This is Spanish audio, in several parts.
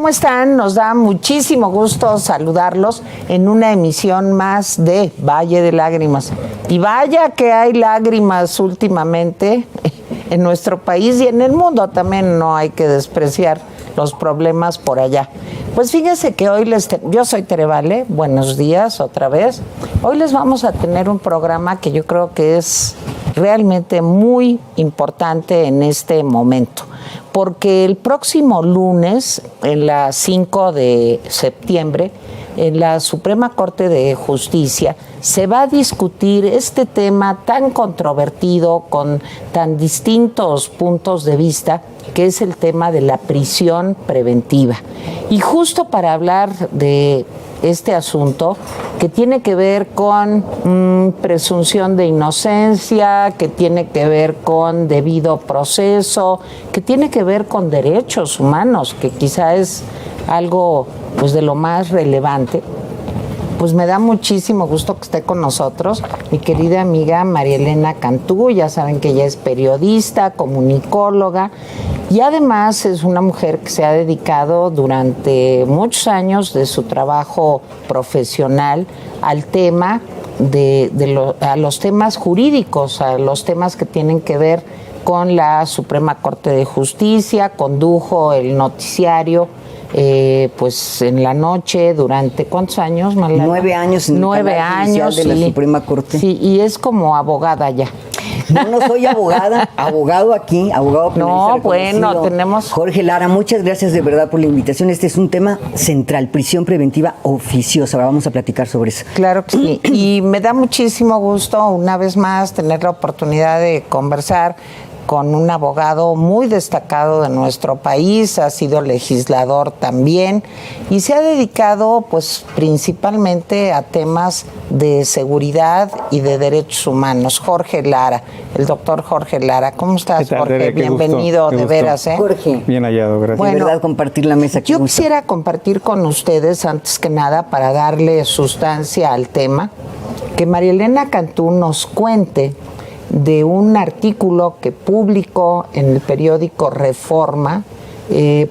¿Cómo están? Nos da muchísimo gusto saludarlos en una emisión más de Valle de Lágrimas. Y vaya que hay lágrimas últimamente en nuestro país y en el mundo también, no hay que despreciar los problemas por allá. Pues fíjense que hoy yo soy Tere Vale, buenos días otra vez. Hoy les vamos a tener un programa que yo creo que es realmente muy importante en este momento, porque el próximo lunes, en la 5 de septiembre, en la Suprema Corte de Justicia, se va a discutir este tema tan controvertido, con tan distintos puntos de vista, que es el tema de la prisión preventiva. Y justo para hablar de este asunto, que tiene que ver con presunción de inocencia, que tiene que ver con debido proceso, que tiene que ver con derechos humanos, que quizá es algo pues de lo más relevante, pues me da muchísimo gusto que esté con nosotros mi querida amiga María Elena Cantú. Ya saben que ella es periodista, comunicóloga y además es una mujer que se ha dedicado durante muchos años de su trabajo profesional al tema a los temas jurídicos, a los temas que tienen que ver con la Suprema Corte de Justicia. Condujo el noticiario pues en la noche durante ¿cuántos años, Malala? 9 años en 9 años de la Suprema Corte. Sí, y es como abogada ya. No soy abogada, abogado aquí, abogado penalista. No, bueno, tenemos... Jorge Lara, muchas gracias de verdad por la invitación. Este es un tema central, prisión preventiva oficiosa. Ahora vamos a platicar sobre eso. Claro que sí, y me da muchísimo gusto una vez más tener la oportunidad de conversar con un abogado muy destacado de nuestro país, ha sido legislador también y se ha dedicado pues principalmente a temas de seguridad y de derechos humanos. Jorge Lara, el doctor Jorge Lara. ¿Cómo estás, ¿Qué tal, Jorge? Tere? Bienvenido, de veras, ¿eh? Jorge. Bien hallado, gracias. Bueno, de verdad, compartir la mesa. Yo quisiera compartir con ustedes, antes que nada, para darle sustancia al tema, que María Elena Cantú nos cuente de un artículo que publicó en el periódico Reforma,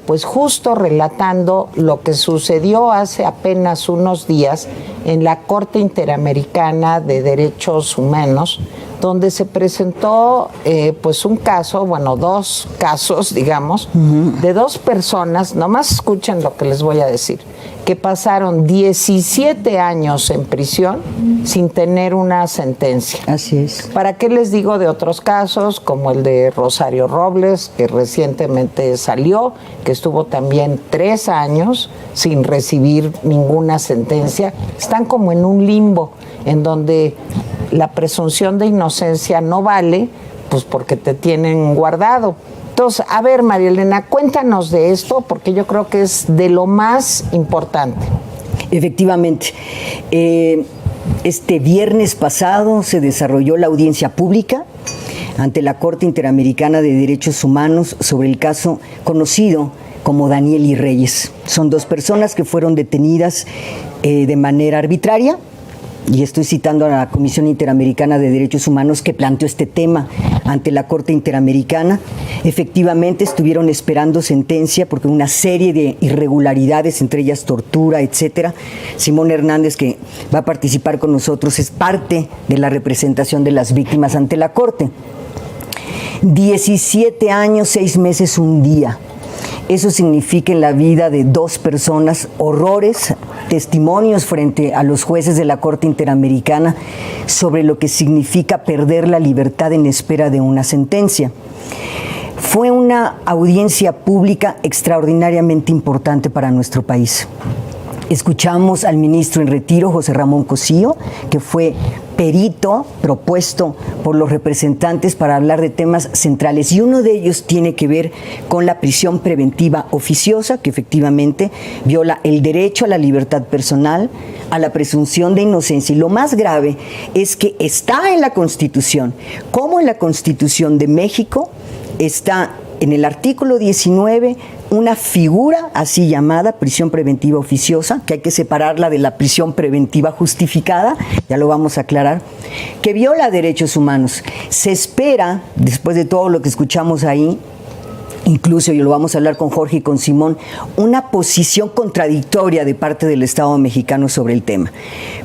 pues justo relatando lo que sucedió hace apenas unos días en la Corte Interamericana de Derechos Humanos, donde se presentó pues un caso, bueno, 2 casos, digamos, de 2 personas, nomás escuchen lo que les voy a decir, que pasaron 17 años en prisión sin tener una sentencia. Así es. ¿Para qué les digo de otros casos, como el de Rosario Robles, que recientemente salió, que estuvo también 3 años sin recibir ninguna sentencia? Están como en un limbo, en donde la presunción de inocencia no vale, pues porque te tienen guardado. Entonces, a ver, María Elena, cuéntanos de esto, porque yo creo que es de lo más importante. Efectivamente. Este viernes pasado se desarrolló la audiencia pública ante la Corte Interamericana de Derechos Humanos sobre el caso conocido como Daniel y Reyes. Son 2 personas que fueron detenidas de manera arbitraria. Y estoy citando a la Comisión Interamericana de Derechos Humanos que planteó este tema ante la Corte Interamericana. Efectivamente estuvieron esperando sentencia porque una serie de irregularidades, entre ellas tortura, etcétera. Simón Hernández, que va a participar con nosotros, es parte de la representación de las víctimas ante la Corte. 17 años, 6 meses, 1 día. Eso significa en la vida de 2 personas horrores, testimonios frente a los jueces de la Corte Interamericana sobre lo que significa perder la libertad en espera de una sentencia. Fue una audiencia pública extraordinariamente importante para nuestro país. Escuchamos al ministro en retiro, José Ramón Cosío, que fue perito propuesto por los representantes para hablar de temas centrales, y uno de ellos tiene que ver con la prisión preventiva oficiosa, que efectivamente viola el derecho a la libertad personal, a la presunción de inocencia, y lo más grave es que está en la Constitución, como en la Constitución de México está en el artículo 19 una figura así llamada prisión preventiva oficiosa, que hay que separarla de la prisión preventiva justificada, ya lo vamos a aclarar, que viola derechos humanos. Se espera, después de todo lo que escuchamos ahí, incluso, y lo vamos a hablar con Jorge y con Simón, una posición contradictoria de parte del Estado mexicano sobre el tema.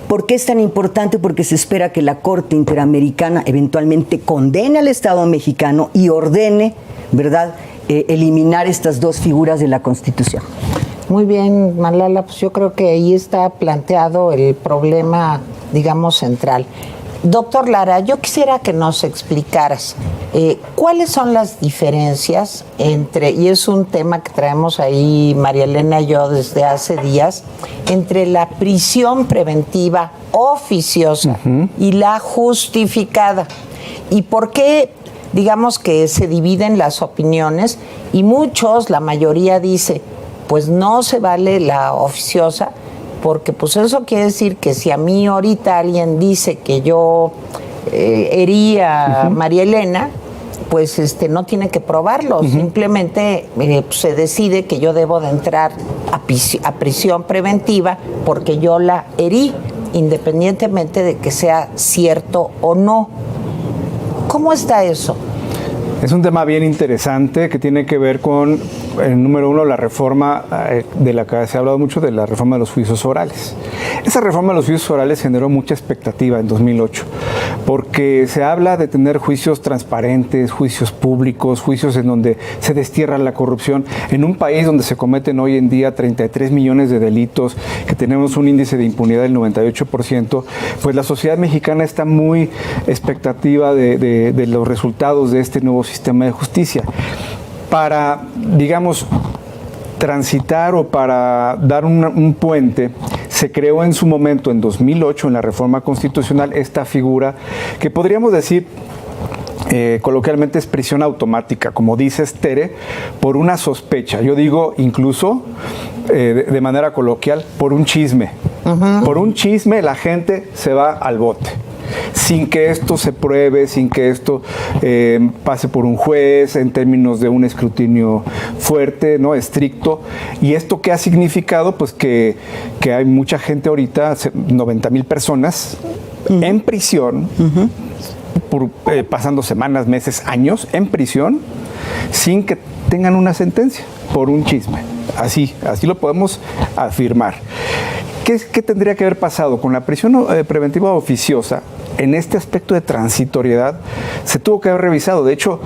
¿Por qué es tan importante? Porque se espera que la Corte Interamericana eventualmente condene al Estado mexicano y ordene, ¿verdad?, eliminar estas dos figuras de la Constitución. Muy bien, Malala, pues yo creo que ahí está planteado el problema, digamos, central. Doctor Lara, yo quisiera que nos explicaras cuáles son las diferencias entre, y es un tema que traemos ahí María Elena y yo desde hace días, entre la prisión preventiva oficiosa y la justificada. ¿Y por qué, digamos, que se dividen las opiniones? Y muchos, la mayoría dice, pues no se vale la oficiosa, porque pues eso quiere decir que si a mí ahorita alguien dice que yo herí a María Elena, pues no tiene que probarlo, simplemente se decide que yo debo de entrar a prisión preventiva porque yo la herí, independientemente de que sea cierto o no. ¿Cómo está eso? Es un tema bien interesante que tiene que ver con, número uno, la reforma de la que se ha hablado mucho, de la reforma de los juicios orales. Esa reforma de los juicios orales generó mucha expectativa en 2008, porque se habla de tener juicios transparentes, juicios públicos, juicios en donde se destierra la corrupción. En un país donde se cometen hoy en día 33 millones de delitos, que tenemos un índice de impunidad del 98%, pues la sociedad mexicana está muy expectativa de los resultados de este nuevo sistema de justicia. Para, digamos, transitar o para dar un puente, se creó en su momento, en 2008, en la reforma constitucional, esta figura que podríamos decir coloquialmente es prisión automática, como dice Tere, por una sospecha. Yo digo incluso, de manera coloquial, por un chisme. Por un chisme la gente se va al bote, sin que esto se pruebe, sin que esto pase por un juez en términos de un escrutinio fuerte, ¿no?, estricto. ¿Y esto qué ha significado? Pues que hay mucha gente ahorita, 90,000 personas en prisión, pasando semanas, meses, años en prisión, sin que tengan una sentencia por un chisme. Así lo podemos afirmar. ¿Qué tendría que haber pasado? Con la prisión preventiva oficiosa, en este aspecto de transitoriedad, se tuvo que haber revisado. De hecho,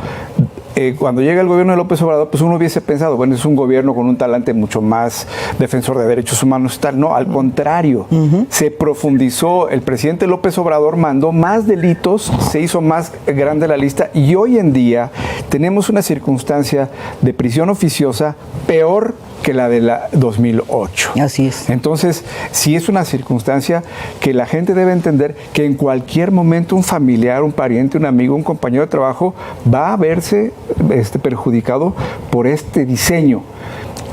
cuando llega el gobierno de López Obrador, pues uno hubiese pensado, bueno, es un gobierno con un talante mucho más defensor de derechos humanos y tal. No, al contrario, se profundizó. El presidente López Obrador mandó más delitos, se hizo más grande la lista, y hoy en día tenemos una circunstancia de prisión oficiosa peor que la de la 2008. Así es. Entonces, sí es una circunstancia que la gente debe entender, que en cualquier momento un familiar, un pariente, un amigo, un compañero de trabajo va a verse perjudicado por este diseño.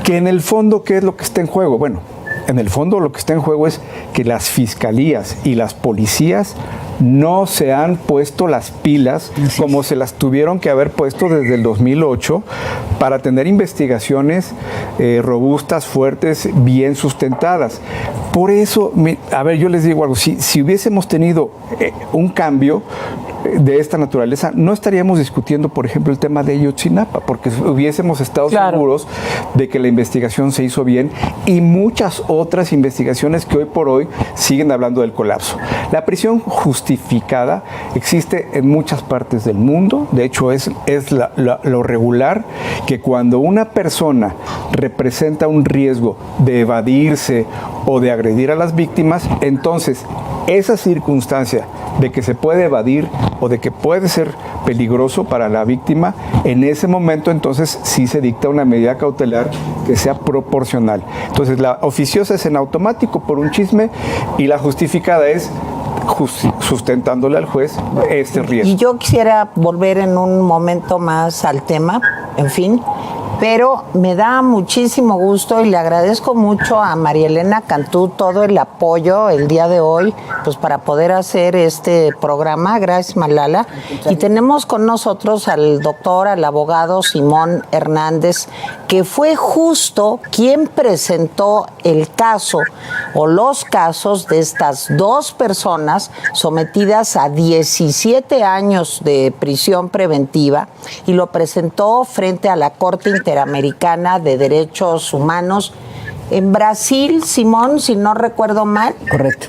Que en el fondo, ¿qué es lo que está en juego? Bueno, en el fondo lo que está en juego es que las fiscalías y las policías no se han puesto las pilas como se las tuvieron que haber puesto desde el 2008 para tener investigaciones robustas, fuertes, bien sustentadas. Por eso, a ver, yo les digo algo, si hubiésemos tenido un cambio de esta naturaleza, no estaríamos discutiendo, por ejemplo, el tema de Ayotzinapa, porque hubiésemos estado seguros de que la investigación se hizo bien, y muchas otras investigaciones que hoy por hoy siguen hablando del colapso. La prisión justificada existe en muchas partes del mundo. De hecho, es lo regular, que cuando una persona representa un riesgo de evadirse o de agredir a las víctimas, entonces esa circunstancia de que se puede evadir o de que puede ser peligroso para la víctima, en ese momento entonces sí se dicta una medida cautelar que sea proporcional. Entonces la oficiosa es en automático por un chisme, y la justificada es sustentándole al juez este riesgo. Y yo quisiera volver en un momento más al tema, en fin, Pero me da muchísimo gusto y le agradezco mucho a María Elena Cantú todo el apoyo el día de hoy, pues para poder hacer este programa. Gracias, Malala. Y tenemos con nosotros al doctor, al abogado Simón Hernández, que fue justo quien presentó el caso o los casos de estas dos personas sometidas a 17 años de prisión preventiva, y lo presentó frente a la Corte Interamericana de Derechos Humanos en Brasil, Simón, si no recuerdo mal. Correcto.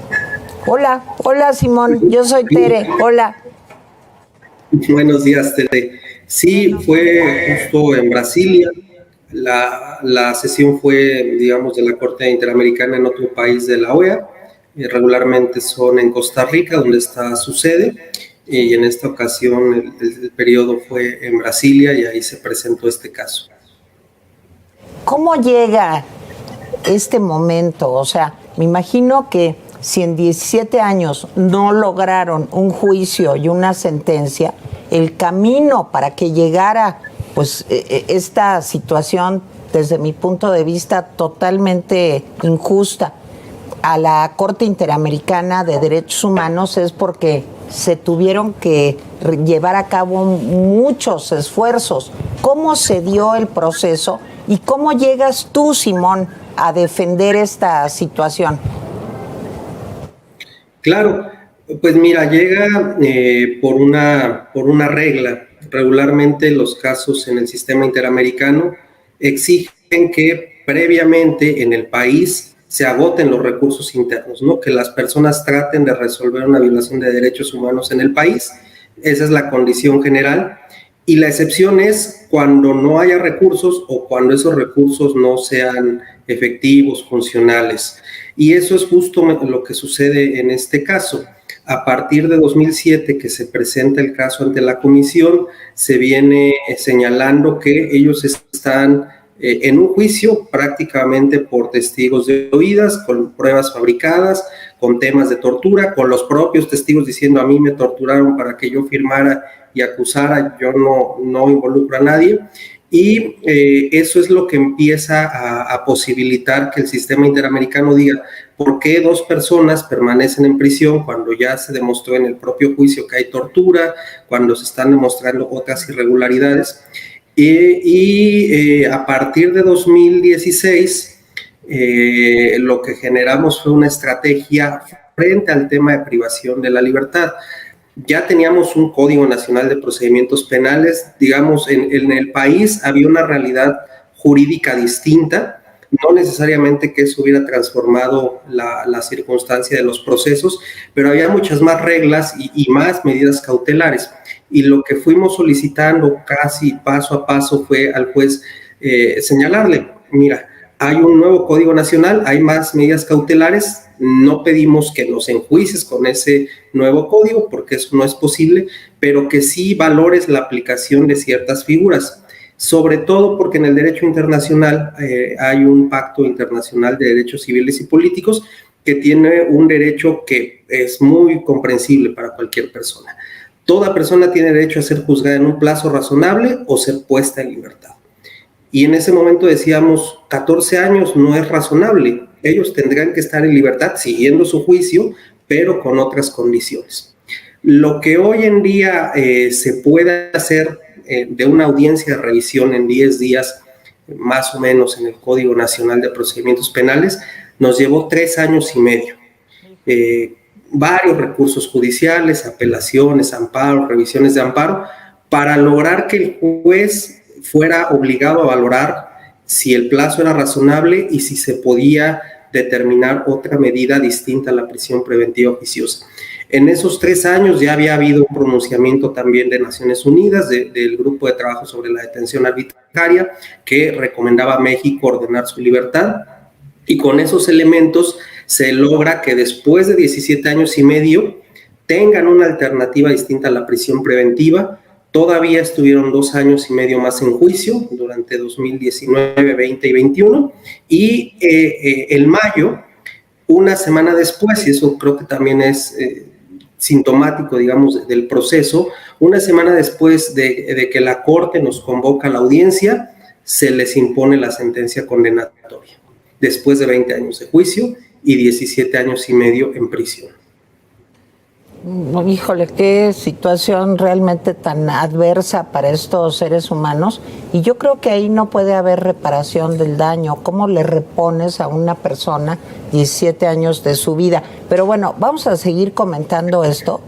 Hola Simón, yo soy Tere, hola. Buenos días, Tere. Sí, fue justo en Brasilia. La sesión fue, digamos, de la Corte Interamericana en otro país de la OEA. Regularmente son en Costa Rica, donde está su sede, y en esta ocasión el periodo fue en Brasilia y ahí se presentó este caso. ¿Cómo llega este momento? O sea, me imagino que si en 17 años no lograron un juicio y una sentencia, el camino para que llegara pues esta situación, desde mi punto de vista, totalmente injusta, a la Corte Interamericana de Derechos Humanos, es porque se tuvieron que llevar a cabo muchos esfuerzos. ¿Cómo se dio el proceso y cómo llegas tú, Simón, a defender esta situación? Claro, pues mira, llega por una regla. Regularmente los casos en el sistema interamericano exigen que previamente en el país se agoten los recursos internos, ¿no? Que las personas traten de resolver una violación de derechos humanos en el país. Esa es la condición general. Y la excepción es cuando no haya recursos o cuando esos recursos no sean efectivos, funcionales. Y eso es justo lo que sucede en este caso. A partir de 2007, que se presenta el caso ante la comisión, se viene señalando que ellos están en un juicio prácticamente por testigos de oídas, con pruebas fabricadas, con temas de tortura, con los propios testigos diciendo a mí me torturaron para que yo firmara y acusara, yo no involucro a nadie. Y eso es lo que empieza a posibilitar que el sistema interamericano diga por qué dos personas permanecen en prisión cuando ya se demostró en el propio juicio que hay tortura, cuando se están demostrando otras irregularidades. Y a partir de 2016, lo que generamos fue una estrategia frente al tema de privación de la libertad. Ya teníamos un Código Nacional de Procedimientos Penales, digamos, en el país había una realidad jurídica distinta, no necesariamente que eso hubiera transformado la circunstancia de los procesos, pero había muchas más reglas y más medidas cautelares. Y lo que fuimos solicitando casi paso a paso fue al juez señalarle, mira, hay un nuevo Código Nacional, hay más medidas cautelares, no pedimos que nos enjuicies con ese nuevo código porque eso no es posible, pero que sí valores la aplicación de ciertas figuras, sobre todo porque en el derecho internacional hay un pacto internacional de derechos civiles y políticos que tiene un derecho que es muy comprensible para cualquier persona. Toda persona tiene derecho a ser juzgada en un plazo razonable o ser puesta en libertad. Y en ese momento decíamos, 14 años no es razonable. Ellos tendrán que estar en libertad siguiendo su juicio, pero con otras condiciones. Lo que hoy en día se puede hacer de una audiencia de revisión en 10 días, más o menos en el Código Nacional de Procedimientos Penales, nos llevó 3 años y medio. Varios recursos judiciales, apelaciones, amparos, revisiones de amparo, para lograr que el juez fuera obligado a valorar si el plazo era razonable y si se podía determinar otra medida distinta a la prisión preventiva oficiosa. En esos 3 años ya había habido un pronunciamiento también de Naciones Unidas, del Grupo de Trabajo sobre la Detención Arbitraria, que recomendaba a México ordenar su libertad, y con esos elementos se logra que después de 17 años y medio tengan una alternativa distinta a la prisión preventiva. Todavía estuvieron 2 años y medio más en juicio durante 2019, 20 y 21, y en mayo, una semana después, y eso creo que también es sintomático, digamos, del proceso, una semana después de que la Corte nos convoca a la audiencia, se les impone la sentencia condenatoria, después de 20 años de juicio y 17 años y medio en prisión. Híjole, qué situación realmente tan adversa para estos seres humanos. Y yo creo que ahí no puede haber reparación del daño. ¿Cómo le repones a una persona 17 años de su vida? Pero bueno, vamos a seguir comentando esto.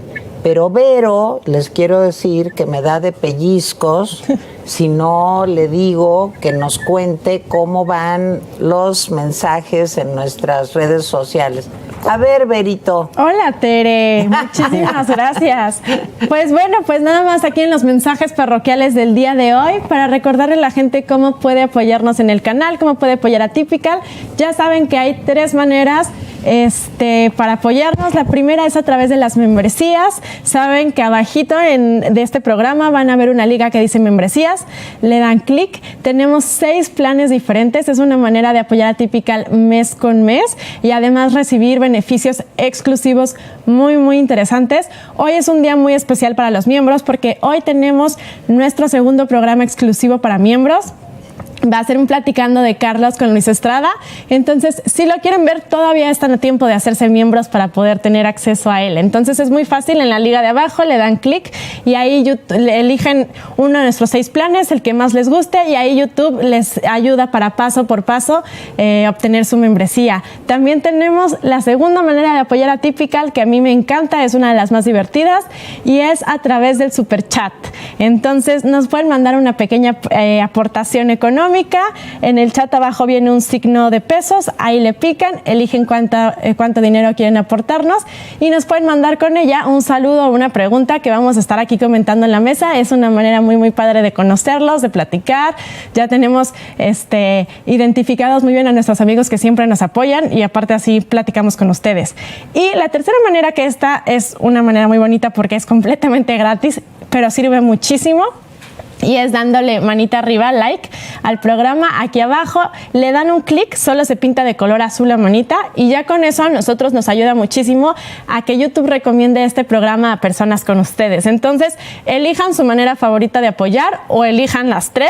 Pero Vero, les quiero decir que me da de pellizcos si no le digo que nos cuente cómo van los mensajes en nuestras redes sociales. A ver, Verito. Hola, Tere. Muchísimas gracias. Pues bueno, pues nada más aquí en los mensajes parroquiales del día de hoy para recordarle a la gente cómo puede apoyarnos en el canal, cómo puede apoyar a Typical. Ya saben que hay 3 maneras para apoyarnos. La primera es a través de las membresías. Saben que abajito de este programa van a ver una liga que dice membresías. Le dan clic. Tenemos 6 planes diferentes. Es una manera de apoyar a Typical mes con mes y además recibir beneficios exclusivos muy interesantes. Hoy es un día muy especial para los miembros porque hoy tenemos nuestro segundo programa exclusivo para miembros. Va a ser un platicando de Carlos con Luis Estrada. Entonces, si lo quieren ver, todavía están a tiempo de hacerse miembros para poder tener acceso a él. Entonces, es muy fácil. En la liga de abajo le dan clic y ahí le eligen uno de nuestros 6 planes, el que más les guste, y ahí YouTube les ayuda para paso por paso obtener su membresía. También tenemos la segunda manera de apoyar a Typical, que a mí me encanta, es una de las más divertidas, y es a través del super chat. Entonces, nos pueden mandar una pequeña aportación económica. En el chat abajo viene un signo de pesos, ahí le pican, eligen cuánto dinero quieren aportarnos y nos pueden mandar con ella un saludo o una pregunta que vamos a estar aquí comentando en la mesa. Es una manera muy padre de conocerlos, de platicar. Ya tenemos identificados muy bien a nuestros amigos que siempre nos apoyan y aparte así platicamos con ustedes. Y la tercera manera, que esta es una manera muy bonita porque es completamente gratis, pero sirve muchísimo. Y es dándole manita arriba, like, al programa. Aquí abajo le dan un clic, solo se pinta de color azul la manita y ya con eso a nosotros nos ayuda muchísimo a que YouTube recomiende este programa a personas con ustedes. Entonces, elijan su manera favorita de apoyar o elijan las 3,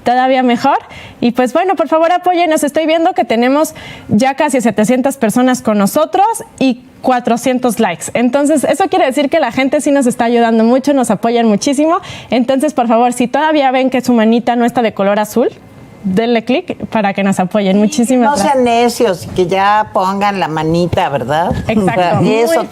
todavía mejor. Y pues bueno, por favor apóyennos. Estoy viendo que tenemos ya casi 700 personas con nosotros y 400 likes. Entonces, eso quiere decir que la gente sí nos está ayudando mucho, nos apoyan muchísimo. Entonces, por favor, si todavía ven que su manita no está de color azul, denle clic para que nos apoyen. Muchísimas gracias. No sean necios, que ya pongan la manita, ¿verdad? Exacto. Eso,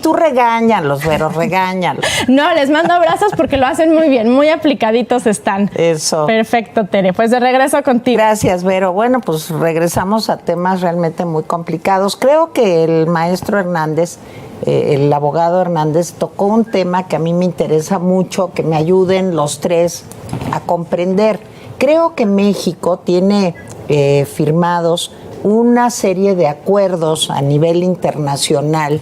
tú regáñalos, pero regáñalos. No, les mando abrazos porque lo hacen muy bien, muy aplicaditos están. Eso. Perfecto, Tere. Pues de regreso contigo. Gracias, Vero. Bueno, pues regresamos a temas realmente muy complicados. Creo que el maestro Hernández, el abogado Hernández, tocó un tema que a mí me interesa mucho, que me ayuden los 3 a comprender. Creo que México tiene firmados una serie de acuerdos a nivel internacional,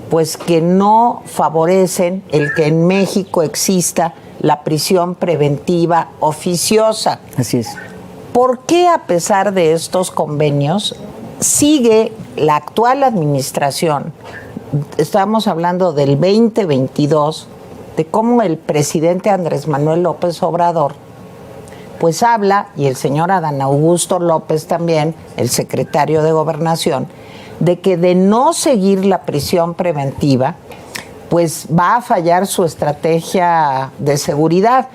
pues que no favorecen el que en México exista la prisión preventiva oficiosa. Así es. ¿Por qué, a pesar de estos convenios, sigue la actual administración? Estamos hablando del 2022, de cómo el presidente Andrés Manuel López Obrador pues habla, y el señor Adán Augusto López también, el secretario de Gobernación, de que de no seguir la prisión preventiva, pues va a fallar su estrategia de seguridad.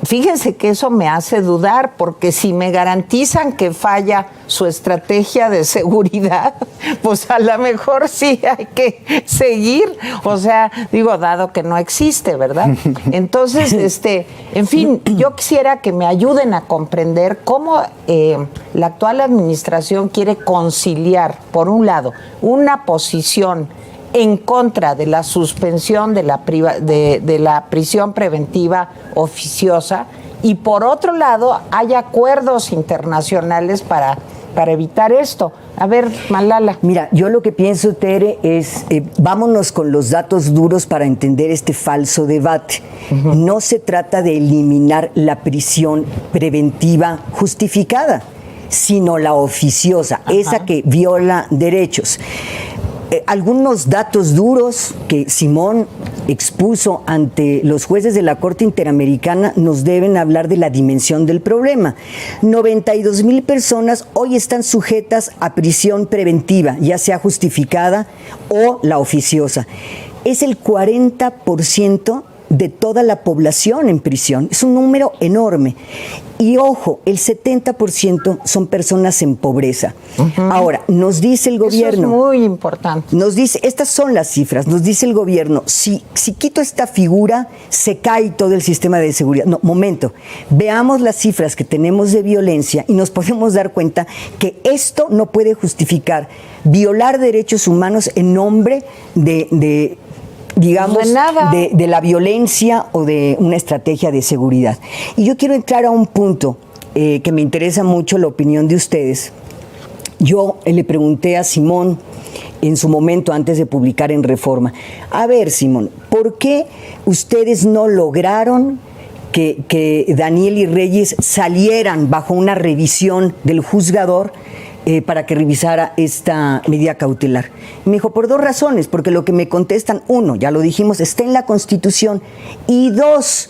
Fíjense que eso me hace dudar, porque si me garantizan que falla su estrategia de seguridad, pues a lo mejor sí hay que seguir. O sea, digo, dado que no existe, ¿verdad? Entonces, en fin, yo quisiera que me ayuden a comprender cómo la actual administración quiere conciliar, por un lado, una posición en contra de la suspensión de la prisión preventiva oficiosa y por otro lado hay acuerdos internacionales para evitar esto. A ver, Malala. Mira, yo lo que pienso, Tere, es vámonos con los datos duros para entender este falso debate. Uh-huh. No se trata de eliminar la prisión preventiva justificada, sino la oficiosa, esa que viola derechos. algunos datos duros que Simón expuso ante los jueces de la Corte Interamericana nos deben hablar de la dimensión del problema. 92,000 personas hoy están sujetas a prisión preventiva, ya sea justificada o la oficiosa. Es el 40% de toda la población en prisión. Es un número enorme. Y ojo, el 70% son personas en pobreza. Ahora, nos dice el gobierno... Eso es muy importante. Nos dice, estas son las cifras, nos dice el gobierno, si quito esta figura, se cae todo el sistema de seguridad. No, momento, veamos las cifras que tenemos de violencia y nos podemos dar cuenta que esto no puede justificar violar derechos humanos en nombre de la violencia o de una estrategia de seguridad. Y yo quiero entrar a un punto que me interesa mucho la opinión de ustedes. Yo le pregunté a Simón en su momento antes de publicar en Reforma, a ver, Simón, ¿por qué ustedes no lograron que Daniel y Reyes salieran bajo una revisión del juzgador para que revisara esta medida cautelar? Me dijo, por 2 razones, porque lo que me contestan, 1, ya lo dijimos, está en la Constitución, y 2,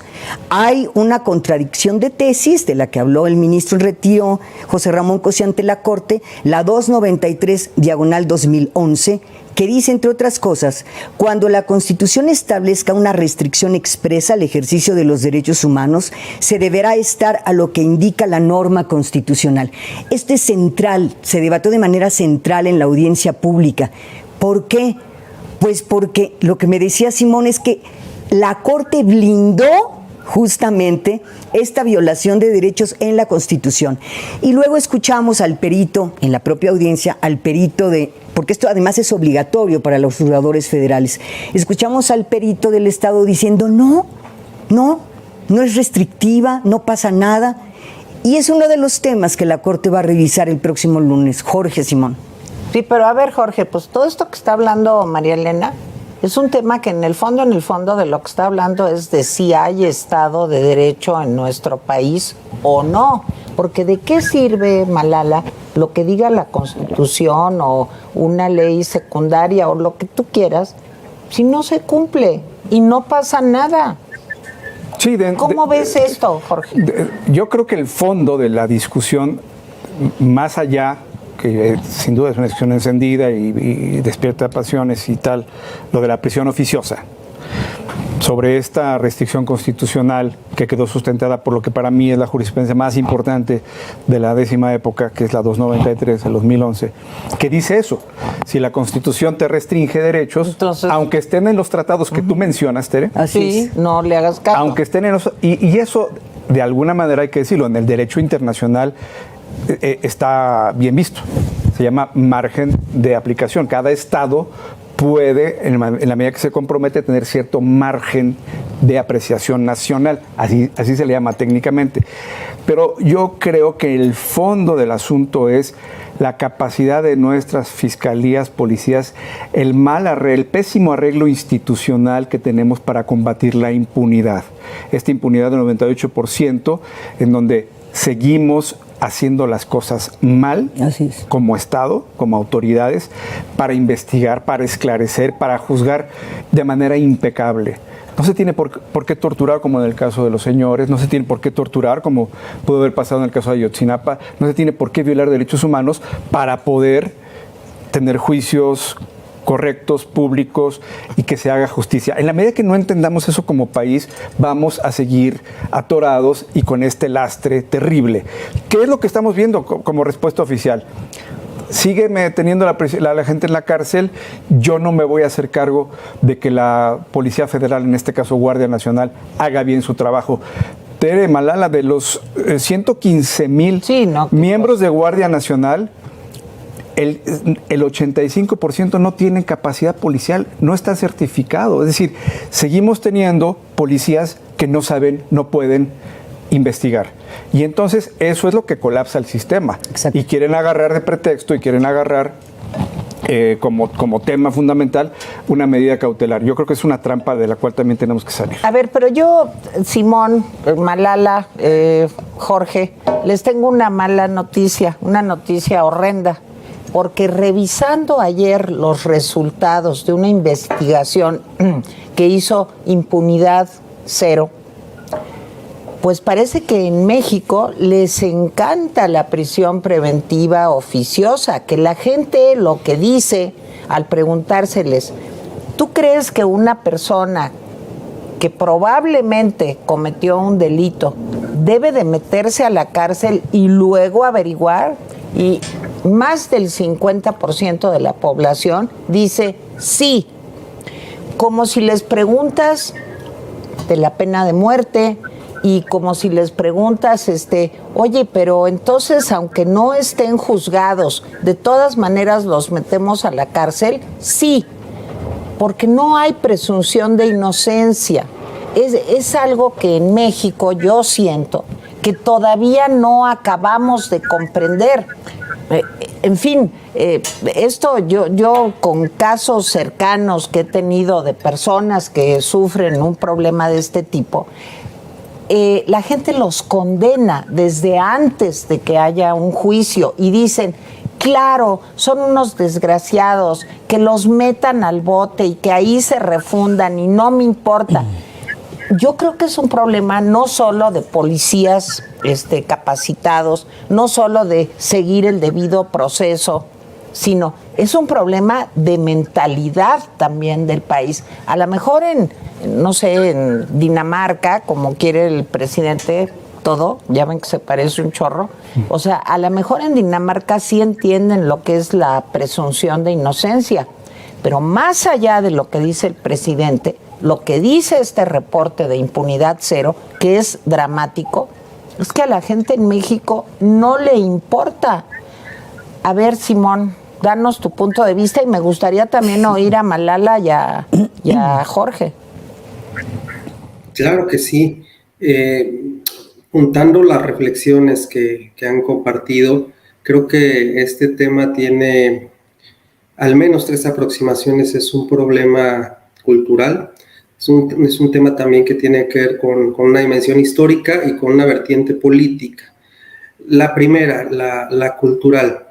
hay una contradicción de tesis de la que habló el ministro en retiro, José Ramón Cosío, ante la Corte, la 293/2011, que dice, entre otras cosas, cuando la Constitución establezca una restricción expresa al ejercicio de los derechos humanos, se deberá estar a lo que indica la norma constitucional. Esto es central, se debatió de manera central en la audiencia pública. ¿Por qué? Pues porque lo que me decía Simón es que la Corte blindó justamente esta violación de derechos en la Constitución. Y luego escuchamos al perito, en la propia audiencia, al perito porque esto además es obligatorio para los juzgadores federales, escuchamos al perito del Estado diciendo no es restrictiva, no pasa nada. Y es uno de los temas que la Corte va a revisar el próximo lunes. Jorge, Simón. Sí, pero a ver, Jorge, pues todo esto que está hablando María Elena es un tema que en el fondo de lo que está hablando es de si hay Estado de Derecho en nuestro país o no. Porque ¿de qué sirve, Malala, lo que diga la Constitución o una ley secundaria o lo que tú quieras si no se cumple y no pasa nada? Sí, ¿Cómo ves esto, Jorge? Yo creo que el fondo de la discusión, más allá, que sin duda es una discusión encendida y despierta pasiones y tal, lo de la prisión oficiosa, sobre esta restricción constitucional que quedó sustentada por lo que para mí es la jurisprudencia más importante de la 10ª época, que es la 293 del 2011, que dice eso: si la Constitución te restringe derechos, entonces, aunque estén en los tratados que tú mencionas, Tere, así no le hagas caso. Aunque estén en los, y eso de alguna manera hay que decirlo, en el derecho internacional está bien visto. Se llama margen de aplicación. Cada estado puede, en la medida que se compromete, tener cierto margen de apreciación nacional, así se le llama técnicamente. Pero yo creo que el fondo del asunto es la capacidad de nuestras fiscalías, policías, el pésimo arreglo institucional que tenemos para combatir la impunidad. Esta impunidad del 98%, en donde seguimos haciendo las cosas mal, como Estado, como autoridades, para investigar, para esclarecer, para juzgar de manera impecable. No se tiene por qué torturar como en el caso de los señores, no se tiene por qué torturar como pudo haber pasado en el caso de Ayotzinapa, no se tiene por qué violar derechos humanos para poder tener juicios correctos, públicos, y que se haga justicia. En la medida que no entendamos eso como país, vamos a seguir atorados y con este lastre terrible. ¿Qué es lo que estamos viendo como respuesta oficial? Sigue teniendo la gente en la cárcel, yo no me voy a hacer cargo de que la Policía Federal, en este caso Guardia Nacional, haga bien su trabajo. Tere, Malala, de los 115,000 miembros de Guardia Nacional, el 85% no tienen capacidad policial, no está certificado. Es decir, seguimos teniendo policías que no saben, no pueden investigar. Y entonces eso es lo que colapsa el sistema. Exacto. Y quieren agarrar de pretexto y quieren agarrar como tema fundamental una medida cautelar. Yo creo que es una trampa de la cual también tenemos que salir. A ver, pero yo, Simón, Malala, Jorge, les tengo una mala noticia, una noticia horrenda. porque revisando ayer los resultados de una investigación que hizo Impunidad Cero, pues parece que en México les encanta la prisión preventiva oficiosa, que la gente lo que dice al preguntárseles, ¿tú crees que una persona que probablemente cometió un delito debe de meterse a la cárcel y luego averiguar? Y más del 50% de la población dice sí, como si les preguntas de la pena de muerte y como si les preguntas, oye, pero entonces aunque no estén juzgados, de todas maneras los metemos a la cárcel, sí, porque no hay presunción de inocencia. Es algo que en México yo siento que todavía no acabamos de comprender. En fin, esto yo con casos cercanos que he tenido de personas que sufren un problema de este tipo, la gente los condena desde antes de que haya un juicio y dicen, claro, son unos desgraciados, que los metan al bote y que ahí se refundan y no me importa. Yo creo que es un problema no solo de policías capacitados, no solo de seguir el debido proceso, sino es un problema de mentalidad también del país. A lo mejor no sé, en Dinamarca, como quiere el presidente todo, ya ven que se parece un chorro, o sea, a lo mejor en Dinamarca sí entienden lo que es la presunción de inocencia, pero más allá de lo que dice el presidente, lo que dice este reporte de Impunidad Cero, que es dramático, es que a la gente en México no le importa. A ver, Simón, danos tu punto de vista y me gustaría también oír a Malala y a Jorge. Claro que sí. Juntando las reflexiones que han compartido, creo que este tema tiene al menos 3 aproximaciones. Es un problema cultural, es un tema también que tiene que ver con una dimensión histórica y con una vertiente política. La primera, la cultural.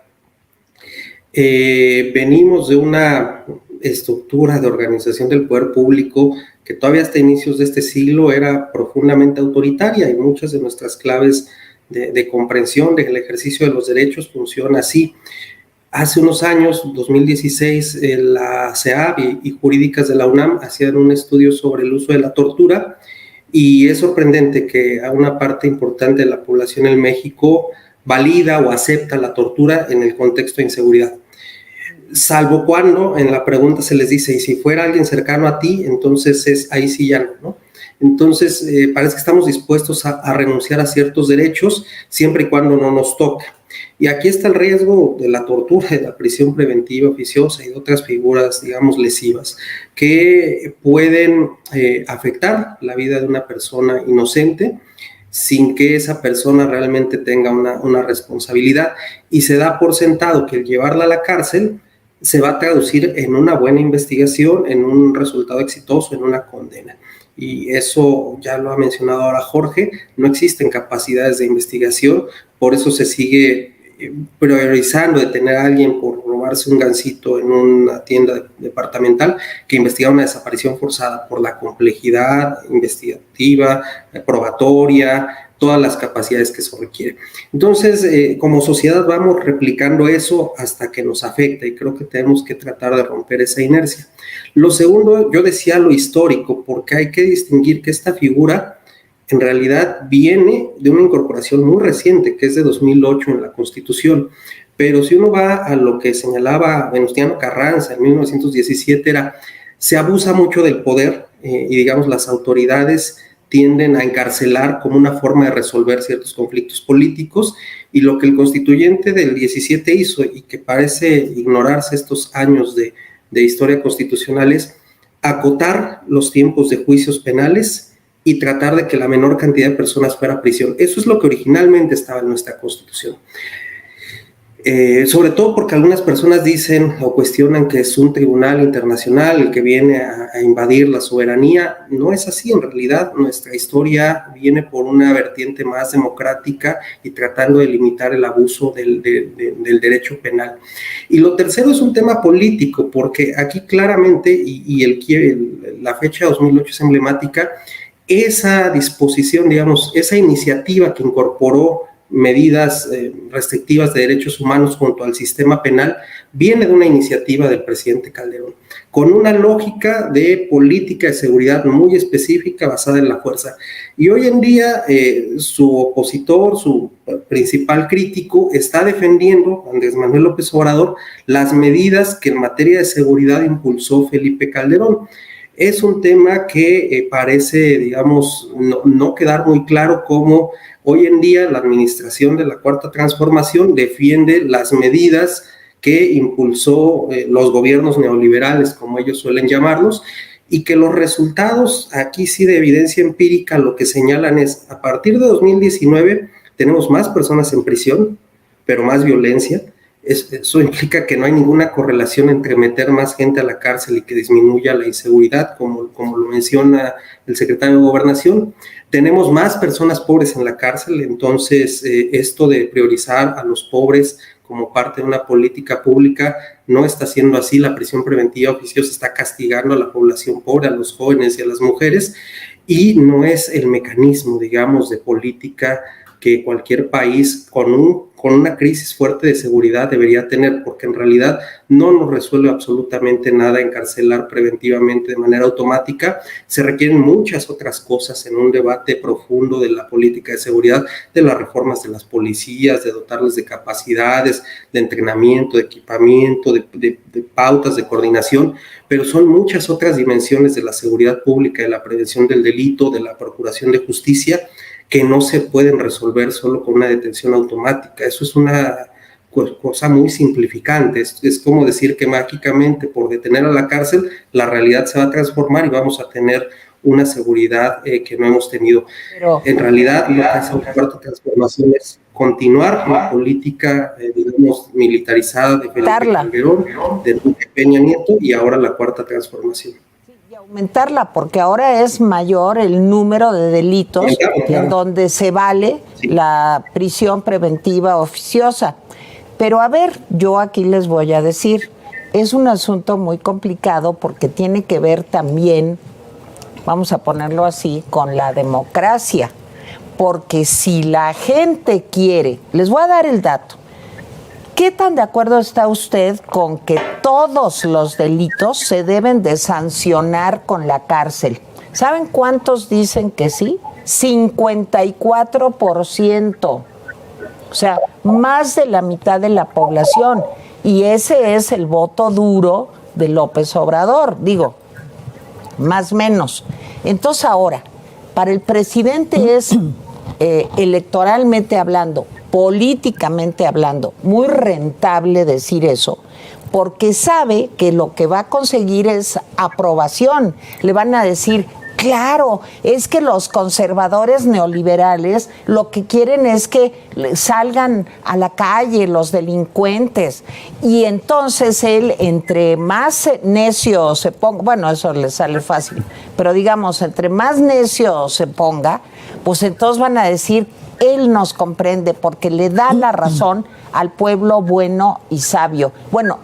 Venimos de una estructura de organización del poder público que todavía hasta inicios de este siglo era profundamente autoritaria y muchas de nuestras claves de comprensión del ejercicio de los derechos funciona así. Hace unos años, 2016, la CEAB y jurídicas de la UNAM hacían un estudio sobre el uso de la tortura y es sorprendente que a una parte importante de la población en México valida o acepta la tortura en el contexto de inseguridad. Salvo cuando en la pregunta se les dice, y si fuera alguien cercano a ti, entonces ahí sí ya no. Entonces, parece que estamos dispuestos a renunciar a ciertos derechos siempre y cuando no nos toque. Y aquí está el riesgo de la tortura, de la prisión preventiva oficiosa y de otras figuras, digamos, lesivas, que pueden afectar la vida de una persona inocente sin que esa persona realmente tenga una responsabilidad. Y se da por sentado que el llevarla a la cárcel se va a traducir en una buena investigación, en un resultado exitoso, en una condena. Y eso ya lo ha mencionado ahora Jorge, no existen capacidades de investigación, por eso se sigue priorizando de tener a alguien por robarse un gansito en una tienda departamental que investigar una desaparición forzada por la complejidad investigativa, probatoria, todas las capacidades que eso requiere. Entonces, como sociedad vamos replicando eso hasta que nos afecta y creo que tenemos que tratar de romper esa inercia. Lo segundo, yo decía lo histórico, porque hay que distinguir que esta figura en realidad viene de una incorporación muy reciente, que es de 2008 en la Constitución. Pero si uno va a lo que señalaba Venustiano Carranza en 1917, se abusa mucho del poder y digamos las autoridades tienden a encarcelar como una forma de resolver ciertos conflictos políticos, y lo que el constituyente del 17 hizo y que parece ignorarse estos años de historia constitucional es acotar los tiempos de juicios penales y tratar de que la menor cantidad de personas fuera a prisión. Eso es lo que originalmente estaba en nuestra Constitución. Sobre todo porque algunas personas dicen o cuestionan que es un tribunal internacional el que viene a invadir la soberanía. No es así, en realidad nuestra historia viene por una vertiente más democrática y tratando de limitar el abuso del derecho penal. Y lo tercero es un tema político, porque aquí claramente, la fecha 2008 es emblemática, esa disposición, digamos, esa iniciativa que incorporó medidas restrictivas de derechos humanos junto al sistema penal, viene de una iniciativa del presidente Calderón, con una lógica de política de seguridad muy específica basada en la fuerza. Y hoy en día su opositor, su principal crítico, está defendiendo, Andrés Manuel López Obrador, las medidas que en materia de seguridad impulsó Felipe Calderón. Es un tema que parece, digamos, no quedar muy claro cómo hoy en día la administración de la Cuarta Transformación defiende las medidas que impulsó los gobiernos neoliberales, como ellos suelen llamarlos, y que los resultados, aquí sí de evidencia empírica, lo que señalan es, a partir de 2019 tenemos más personas en prisión, pero más violencia. Eso implica que no hay ninguna correlación entre meter más gente a la cárcel y que disminuya la inseguridad, como lo menciona el secretario de Gobernación. Tenemos más personas pobres en la cárcel, entonces esto de priorizar a los pobres como parte de una política pública no está siendo así. La prisión preventiva oficiosa está castigando a la población pobre, a los jóvenes y a las mujeres, y no es el mecanismo, digamos, de política que cualquier país con una crisis fuerte de seguridad debería tener, porque en realidad no nos resuelve absolutamente nada encarcelar preventivamente de manera automática. Se requieren muchas otras cosas en un debate profundo de la política de seguridad, de las reformas de las policías, de dotarles de capacidades, de entrenamiento, de equipamiento, de pautas de coordinación, pero son muchas otras dimensiones de la seguridad pública, de la prevención del delito, de la procuración de justicia, que no se pueden resolver solo con una detención automática. Eso es una cosa muy simplificante. Es como decir que mágicamente por detener a la cárcel la realidad se va a transformar y vamos a tener una seguridad que no hemos tenido. Pero en realidad lo que hace la Cuarta Transformación es continuar con la política, digamos, militarizada de Felipe Calderón, de Enrique Peña Nieto y ahora la Cuarta Transformación. Aumentarla, porque ahora es mayor el número de delitos en donde se vale la prisión preventiva oficiosa. Pero a ver, yo aquí les voy a decir, es un asunto muy complicado porque tiene que ver también, vamos a ponerlo así, con la democracia. Porque si la gente quiere, les voy a dar el dato, ¿qué tan de acuerdo está usted con que todos los delitos se deben de sancionar con la cárcel? ¿Saben cuántos dicen que sí? 54%. O sea, más de la mitad de la población. Y ese es el voto duro de López Obrador, digo, más o menos. Entonces ahora, para el presidente es, electoralmente hablando, políticamente hablando, muy rentable decir eso, porque sabe que lo que va a conseguir es aprobación. Le van a decir, claro, es que los conservadores neoliberales lo que quieren es que salgan a la calle los delincuentes, y entonces él, entre más necio se ponga, bueno, eso le sale fácil, pero digamos, entre más necio se ponga, pues entonces van a decir, él nos comprende porque le da la razón al pueblo bueno y sabio. Bueno,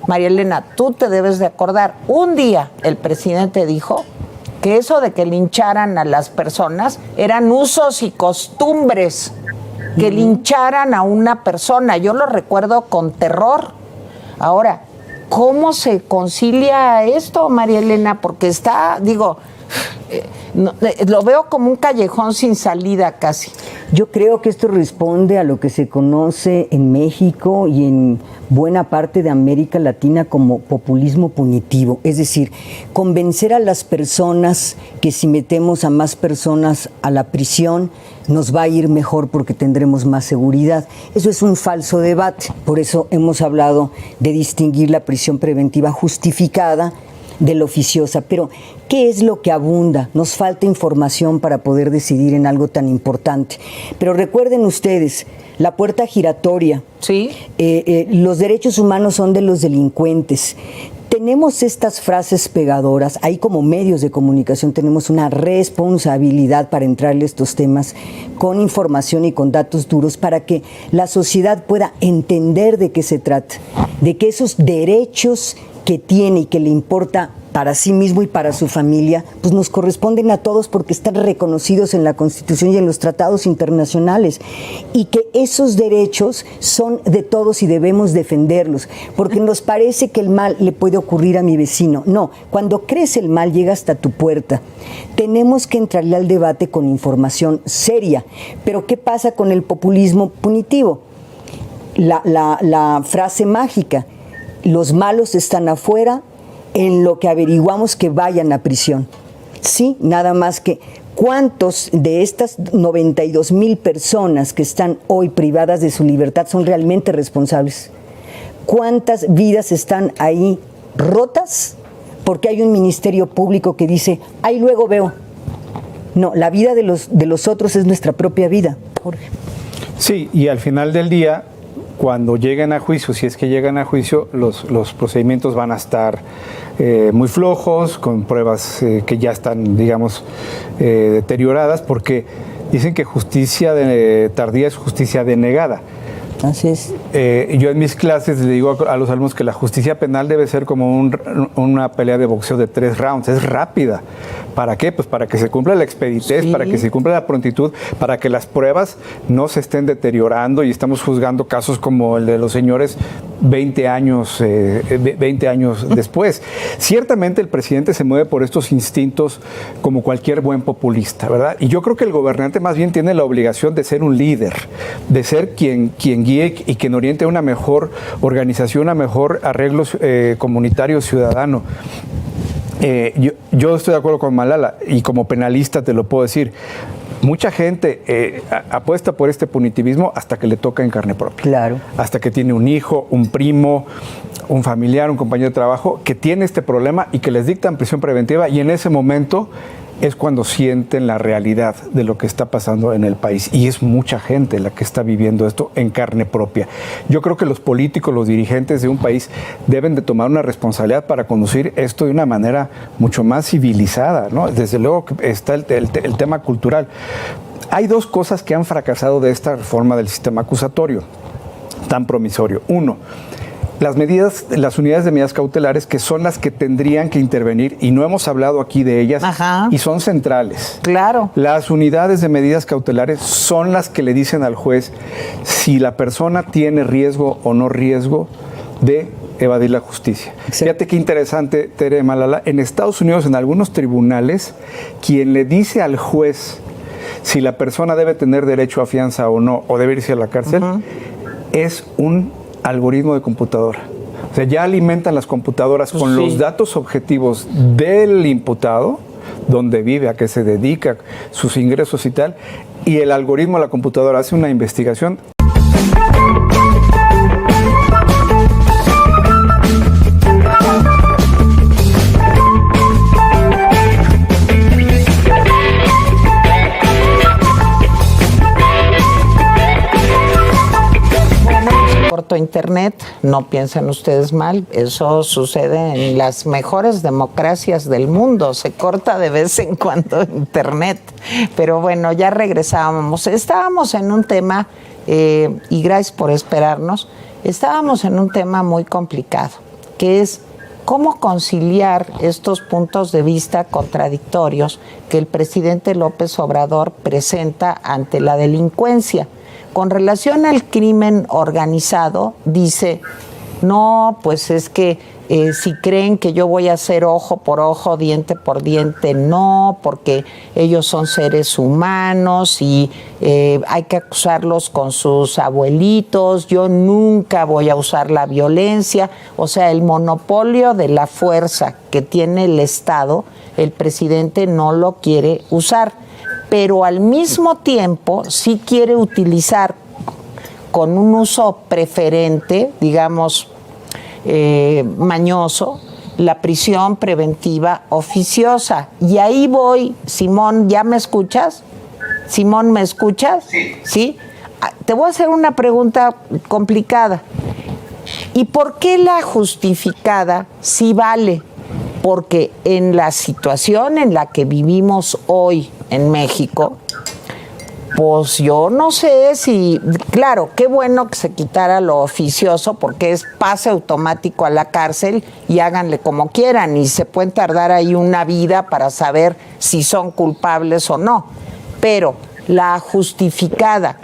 María Elena, tú te debes de acordar, un día el presidente dijo que eso de que lincharan a las personas eran usos y costumbres, que lincharan a una persona. Yo lo recuerdo con terror. Ahora, ¿cómo se concilia esto, María Elena? Porque está, digo, lo veo como un callejón sin salida casi. Yo creo que esto responde a lo que se conoce en México y en buena parte de América Latina como populismo punitivo. Es decir, convencer a las personas que si metemos a más personas a la prisión nos va a ir mejor porque tendremos más seguridad. Eso es un falso debate. Por eso hemos hablado de distinguir la prisión preventiva justificada de la oficiosa. Pero, ¿qué es lo que abunda? Nos falta información para poder decidir en algo tan importante. Pero recuerden ustedes, la puerta giratoria. Sí. Los derechos humanos son de los delincuentes. Tenemos estas frases pegadoras, ahí como medios de comunicación tenemos una responsabilidad para entrarle a estos temas con información y con datos duros para que la sociedad pueda entender de qué se trata, de que esos derechos que tiene y que le importa para sí mismo y para su familia, pues nos corresponden a todos porque están reconocidos en la Constitución y en los tratados internacionales, y que esos derechos son de todos y debemos defenderlos, porque nos parece que el mal le puede ocurrir a mi vecino. No, cuando crees el mal llega hasta tu puerta. Tenemos que entrarle al debate con información seria. Pero ¿qué pasa con el populismo punitivo? La frase mágica, los malos están afuera, en lo que averiguamos que vayan a prisión. Sí, nada más que ¿cuántos de estas 92,000 personas que están hoy privadas de su libertad son realmente responsables? ¿Cuántas vidas están ahí rotas porque hay un ministerio público que dice, ahí luego veo? No, la vida de los otros es nuestra propia vida, Jorge. Sí, y al final del día, cuando lleguen a juicio, si es que llegan a juicio, los procedimientos van a estar muy flojos, con pruebas que ya están, digamos, deterioradas, porque dicen que justicia tardía es justicia denegada. Así es. Yo en mis clases le digo a los alumnos que la justicia penal debe ser como una pelea de boxeo de 3 rounds, es rápida. ¿Para qué? Pues para que se cumpla la expeditez, para que se cumpla la prontitud, para que las pruebas no se estén deteriorando y estamos juzgando casos como el de los señores 20 años después. Ciertamente el presidente se mueve por estos instintos como cualquier buen populista, ¿verdad? Y yo creo que el gobernante más bien tiene la obligación de ser un líder, de ser quien guíe y quien oriente a una mejor organización, a mejor arreglo comunitario ciudadano. Yo estoy de acuerdo con Malala y como penalista te lo puedo decir. Mucha gente apuesta por este punitivismo hasta que le toca en carne propia. Claro. Hasta que tiene un hijo, un primo, un familiar, un compañero de trabajo que tiene este problema y que les dictan prisión preventiva, y en ese momento es cuando sienten la realidad de lo que está pasando en el país. Y es mucha gente la que está viviendo esto en carne propia. Yo creo que los políticos, los dirigentes de un país deben de tomar una responsabilidad para conducir esto de una manera mucho más civilizada, ¿no? Desde luego que está el tema cultural. Hay 2 cosas que han fracasado de esta reforma del sistema acusatorio tan promisorio. 1, las unidades de medidas cautelares, que son las que tendrían que intervenir, y no hemos hablado aquí de ellas. Ajá. Y son centrales. Claro. Las unidades de medidas cautelares son las que le dicen al juez si la persona tiene riesgo o no riesgo de evadir la justicia. Sí. Fíjate qué interesante, Tere Malala. En Estados Unidos, en algunos tribunales, quien le dice al juez si la persona debe tener derecho a fianza o no, o debe irse a la cárcel, es un algoritmo de computadora. O sea, ya alimentan las computadoras con los datos objetivos del imputado, dónde vive, a qué se dedica, sus ingresos y tal, y el algoritmo de la computadora hace una investigación. Internet, no piensen ustedes mal, eso sucede en las mejores democracias del mundo, se corta de vez en cuando Internet, pero bueno, ya regresábamos, estábamos en un tema, y gracias por esperarnos, estábamos en un tema muy complicado, que es cómo conciliar estos puntos de vista contradictorios que el presidente López Obrador presenta ante la delincuencia. Con relación al crimen organizado, dice, no, pues es que si creen que yo voy a hacer ojo por ojo, diente por diente, no, porque ellos son seres humanos y hay que acusarlos con sus abuelitos, yo nunca voy a usar la violencia. O sea, el monopolio de la fuerza que tiene el Estado, el presidente no lo quiere usar. Pero al mismo tiempo sí quiere utilizar con un uso preferente, digamos, mañoso, la prisión preventiva oficiosa. Y ahí voy, Simón, ¿ya me escuchas? Simón, ¿me escuchas? ¿Sí? Te voy a hacer una pregunta complicada. ¿Y por qué la justificada sí vale? Porque en la situación en la que vivimos hoy en México, pues yo no sé si, claro, qué bueno que se quitara lo oficioso porque es pase automático a la cárcel y háganle como quieran y se pueden tardar ahí una vida para saber si son culpables o no. Pero la justificada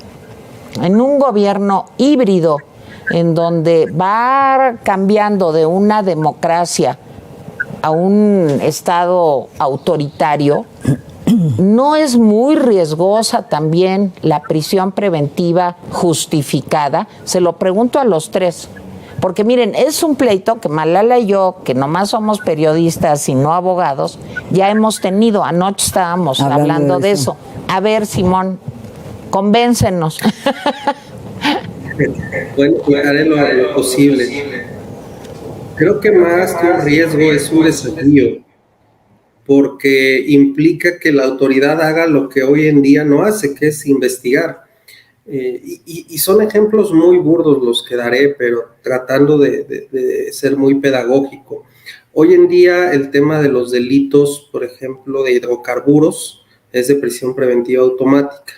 en un gobierno híbrido en donde va cambiando de una democracia a un estado autoritario, ¿no es muy riesgosa también la prisión preventiva justificada? Se lo pregunto a los tres. Porque miren, es un pleito que Malala y yo, que nomás somos periodistas y no abogados, ya hemos tenido. Anoche estábamos hablando de eso. A ver, Simón, convéncenos. Bueno, haré lo posible. Creo que más que un riesgo es un desafío, porque implica que la autoridad haga lo que hoy en día no hace, que es investigar. Y son ejemplos muy burdos los que daré, pero tratando de ser muy pedagógico. Hoy en día el tema de los delitos, por ejemplo, de hidrocarburos, es de prisión preventiva automática.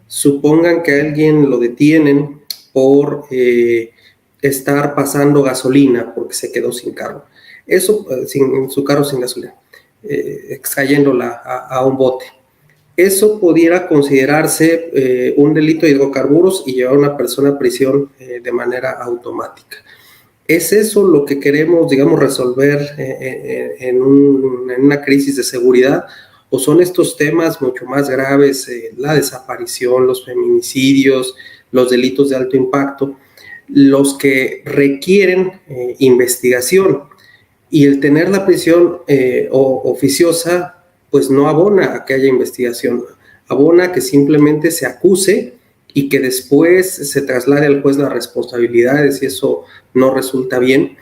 Supongan que a alguien lo detienen por estar pasando gasolina porque se quedó sin carro. Eso, sin su carro sin gasolina, extrayéndola a un bote. Eso pudiera considerarse un delito de hidrocarburos y llevar a una persona a prisión de manera automática. ¿Es eso lo que queremos, digamos, resolver en una crisis de seguridad? ¿O son estos temas mucho más graves, la desaparición, los feminicidios, los delitos de alto impacto, los que requieren investigación? Y el tener la prisión oficiosa, pues no abona a que haya investigación, abona a que simplemente se acuse y que después se traslade al juez las responsabilidades, y eso no resulta bien.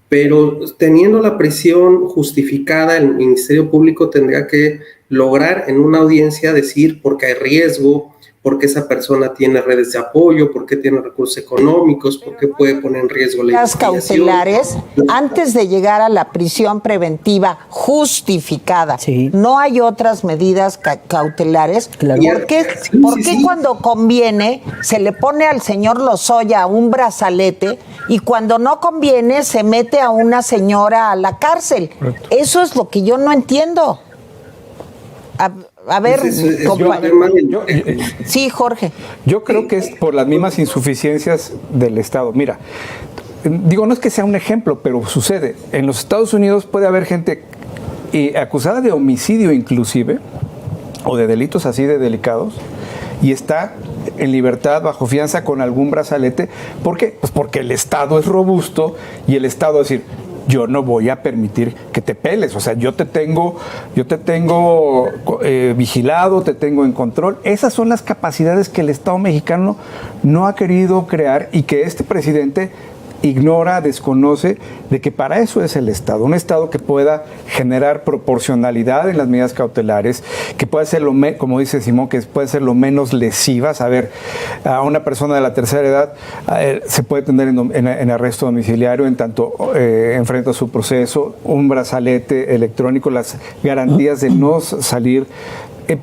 Pero teniendo la prisión justificada, el Ministerio Público tendría que lograr en una audiencia decir por qué hay riesgo, por qué esa persona tiene redes de apoyo, por qué tiene recursos económicos, por qué puede poner en riesgo la investigación. Las cautelares, antes de llegar a la prisión preventiva justificada, sí. ¿No hay otras medidas cautelares? Claro. ¿Por qué cuando conviene se le pone al señor Lozoya un brazalete y cuando no conviene se mete a una señora a la cárcel? Eso es lo que yo no entiendo. A ver, sí, Jorge. Yo creo que es por las mismas insuficiencias del Estado. Mira, digo, no es que sea un ejemplo, pero sucede. En los Estados Unidos puede haber gente acusada de homicidio inclusive, o de delitos así de delicados, y está en libertad bajo fianza con algún brazalete. ¿Por qué? Pues porque el Estado es robusto y el Estado va a decir, yo no voy a permitir que te peles, o sea, yo te tengo vigilado, te tengo en control. Esas son las capacidades que el Estado mexicano no ha querido crear y que este presidente ignora, desconoce de que para eso es el Estado, un Estado que pueda generar proporcionalidad en las medidas cautelares, que pueda ser como dice Simón, que puede ser lo menos lesivas. A ver, a una persona de la tercera edad se puede tener en arresto domiciliario en tanto enfrenta su proceso, un brazalete electrónico, las garantías de no salir.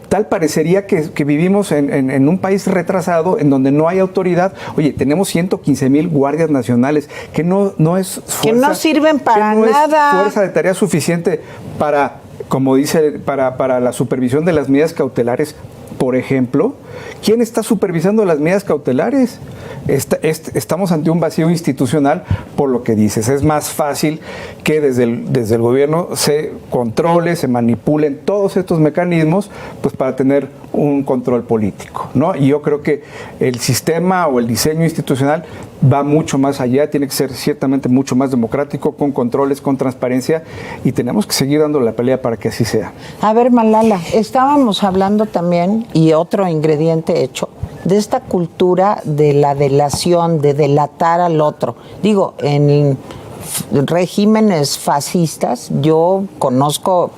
Tal parecería que vivimos en un país retrasado en donde no hay autoridad. Oye, tenemos 115,000 guardias nacionales que no es fuerza, que no sirven para nada. Es fuerza de tarea suficiente para, como dice, para la supervisión de las medidas cautelares. Por ejemplo, ¿quién está supervisando las medidas cautelares? Estamos ante un vacío institucional, por lo que dices. Es más fácil que desde el gobierno se controle, se manipulen todos estos mecanismos, pues para tener un control político, ¿no? Y yo creo que el sistema o el diseño institucional va mucho más allá, tiene que ser ciertamente mucho más democrático, con controles, con transparencia, y tenemos que seguir dando la pelea para que así sea. A ver, Malala, estábamos hablando también, y otro ingrediente hecho, de esta cultura de la delación, de delatar al otro. Digo, en regímenes fascistas. Yo conozco,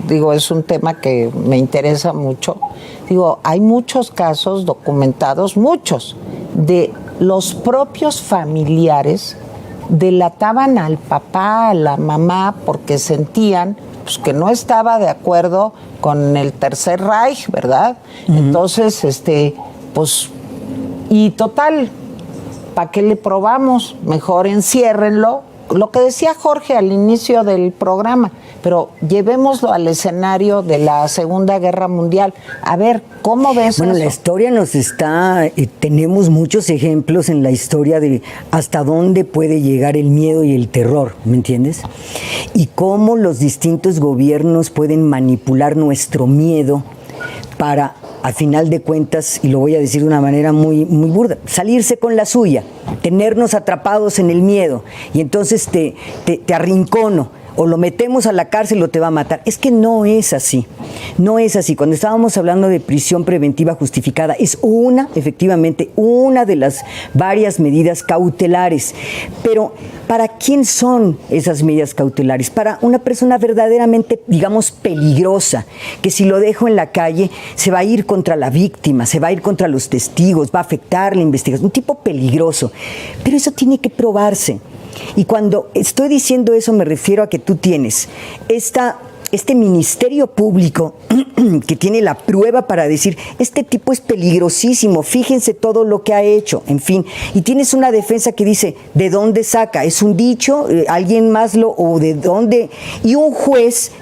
digo, es un tema que me interesa mucho. Digo, hay muchos casos documentados, muchos, de los propios familiares delataban al papá, a la mamá, porque sentían pues, que no estaba de acuerdo con el Tercer Reich, ¿verdad? Entonces, pues, y total, ¿para qué le probamos? Mejor enciérrenlo. Lo que decía Jorge al inicio del programa, pero llevémoslo al escenario de la Segunda Guerra Mundial. A ver, ¿cómo ves Bueno, eso? la historia nos está, tenemos muchos ejemplos en la historia de hasta dónde puede llegar el miedo y el terror, ¿me entiendes? Y cómo los distintos gobiernos pueden manipular nuestro miedo para, a final de cuentas, y lo voy a decir de una manera muy, muy burda, salirse con la suya, tenernos atrapados en el miedo, y entonces te arrincono, o lo metemos a la cárcel o te va a matar. Es que no es así, no es así. Cuando estábamos hablando de prisión preventiva justificada, es efectivamente, una de las varias medidas cautelares. Pero, ¿para quién son esas medidas cautelares? Para una persona verdaderamente, digamos, peligrosa, que si lo dejo en la calle, se va a ir contra la víctima, se va a ir contra los testigos, va a afectar la investigación. Un tipo peligroso. Pero eso tiene que probarse. Y cuando estoy diciendo eso me refiero a que tú tienes este ministerio público que tiene la prueba para decir, este tipo es peligrosísimo, fíjense todo lo que ha hecho, en fin, y tienes una defensa que dice, ¿de dónde saca? ¿Es un dicho? ¿Alguien más o de dónde? Y un juez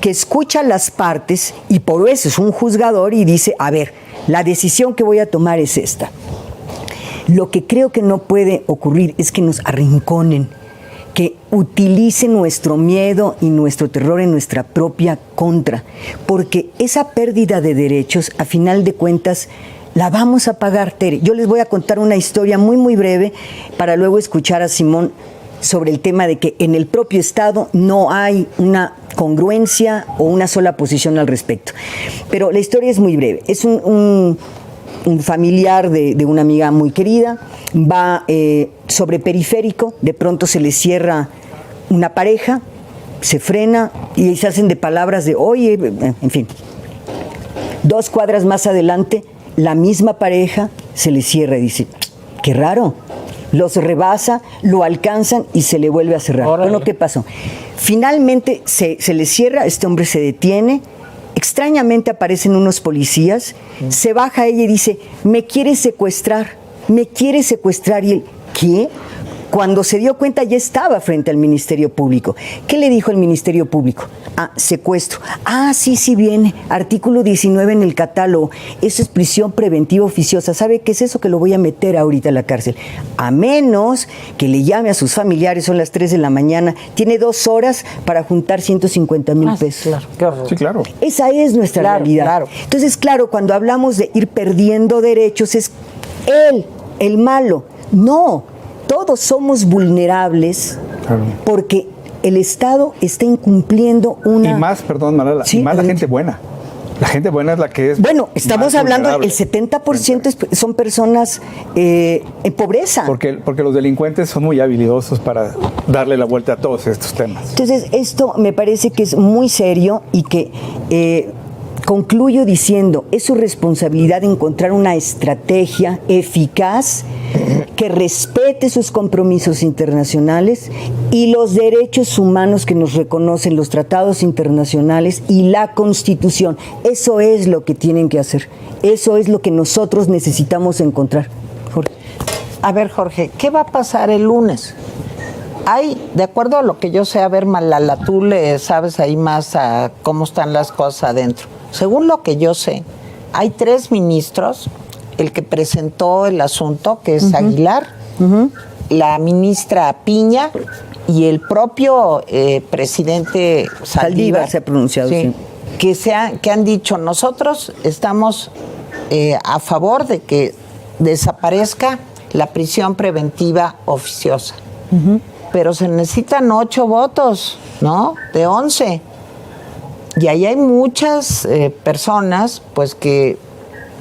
que escucha las partes y por eso es un juzgador y dice, a ver, la decisión que voy a tomar es esta. Lo que creo que no puede ocurrir es que nos arrinconen, que utilicen nuestro miedo y nuestro terror en nuestra propia contra, porque esa pérdida de derechos, a final de cuentas, la vamos a pagar, Tere. Yo les voy a contar una historia muy, muy breve para luego escuchar a Simón sobre el tema de que en el propio Estado no hay una congruencia o una sola posición al respecto. Pero la historia es muy breve. Es un familiar de una amiga muy querida, va sobre periférico, de pronto se le cierra una pareja, se frena y se hacen de palabras de oye, en fin. 2 cuadras más adelante, la misma pareja se le cierra y dice, qué raro, los rebasa, lo alcanzan y se le vuelve a cerrar. Órale. Bueno, ¿qué pasó? Finalmente se le cierra, este hombre se detiene. Extrañamente aparecen unos policías, se baja ella y dice, me quiere secuestrar, y él, ¿qué? Cuando se dio cuenta ya estaba frente al Ministerio Público. ¿Qué le dijo el Ministerio Público? Secuestro. Sí viene, artículo 19 en el catálogo, eso es prisión preventiva oficiosa. ¿Sabe qué es eso? Que lo voy a meter ahorita a la cárcel. A menos que le llame a sus familiares, son las 3 de la mañana, tiene 2 horas para juntar 150,000 pesos. Claro, qué horror. Sí, claro. Esa es nuestra realidad. Claro. Entonces, claro, cuando hablamos de ir perdiendo derechos, es él, el malo. No, todos somos vulnerables porque el Estado está incumpliendo una... Y más, perdón, Manuela, Sí, y más la adelante. gente buena. La gente buena es la que es. Bueno, estamos más hablando, vulnerable. el 70% son personas en pobreza. Porque los delincuentes son muy habilidosos para darle la vuelta a todos estos temas. Entonces, esto me parece que es muy serio y que concluyo diciendo, es su responsabilidad encontrar una estrategia eficaz que respete sus compromisos internacionales y los derechos humanos que nos reconocen los tratados internacionales y la Constitución. Eso es lo que tienen que hacer. Eso es lo que nosotros necesitamos encontrar. Jorge. A ver, Jorge, ¿qué va a pasar el lunes? De acuerdo a lo que yo sé, a ver, Malala, tú le sabes ahí más a cómo están las cosas adentro. Según lo que yo sé, hay 3 ministros, el que presentó el asunto, que es Aguilar, la ministra Piña y el propio presidente Saldívar se ha pronunciado, sí. Que han dicho, nosotros estamos a favor de que desaparezca la prisión preventiva oficiosa. Pero se necesitan 8 votos, ¿no? De 11. Y ahí hay muchas personas, pues, que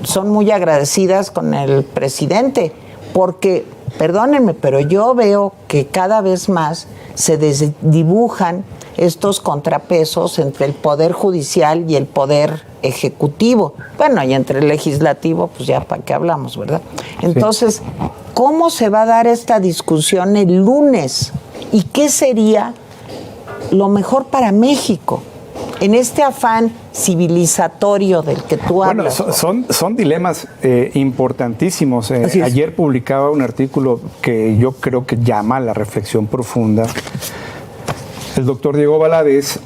son muy agradecidas con el presidente, porque perdónenme, pero yo veo que cada vez más se desdibujan estos contrapesos entre el Poder Judicial y el Poder Ejecutivo. Bueno, y entre el Legislativo, pues ya para qué hablamos, ¿verdad? Entonces, ¿cómo se va a dar esta discusión el lunes? ¿Y qué sería lo mejor para México en este afán civilizatorio del que tú hablas? Bueno, son dilemas importantísimos. Ayer publicaba un artículo que yo creo que llama a la reflexión profunda el doctor Diego Valadez,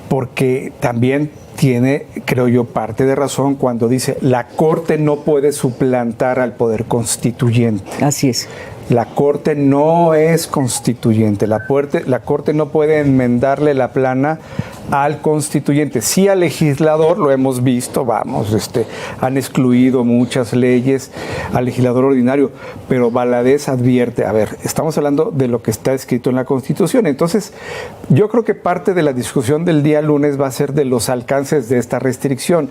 porque también tiene, creo yo, parte de razón cuando dice la Corte no puede suplantar al Poder Constituyente. Así es. La Corte no es constituyente, la Corte no puede enmendarle la plana al constituyente. Sí al legislador, lo hemos visto, han excluido muchas leyes al legislador ordinario, pero Valadez advierte, estamos hablando de lo que está escrito en la Constitución. Entonces, yo creo que parte de la discusión del día lunes va a ser de los alcances de esta restricción.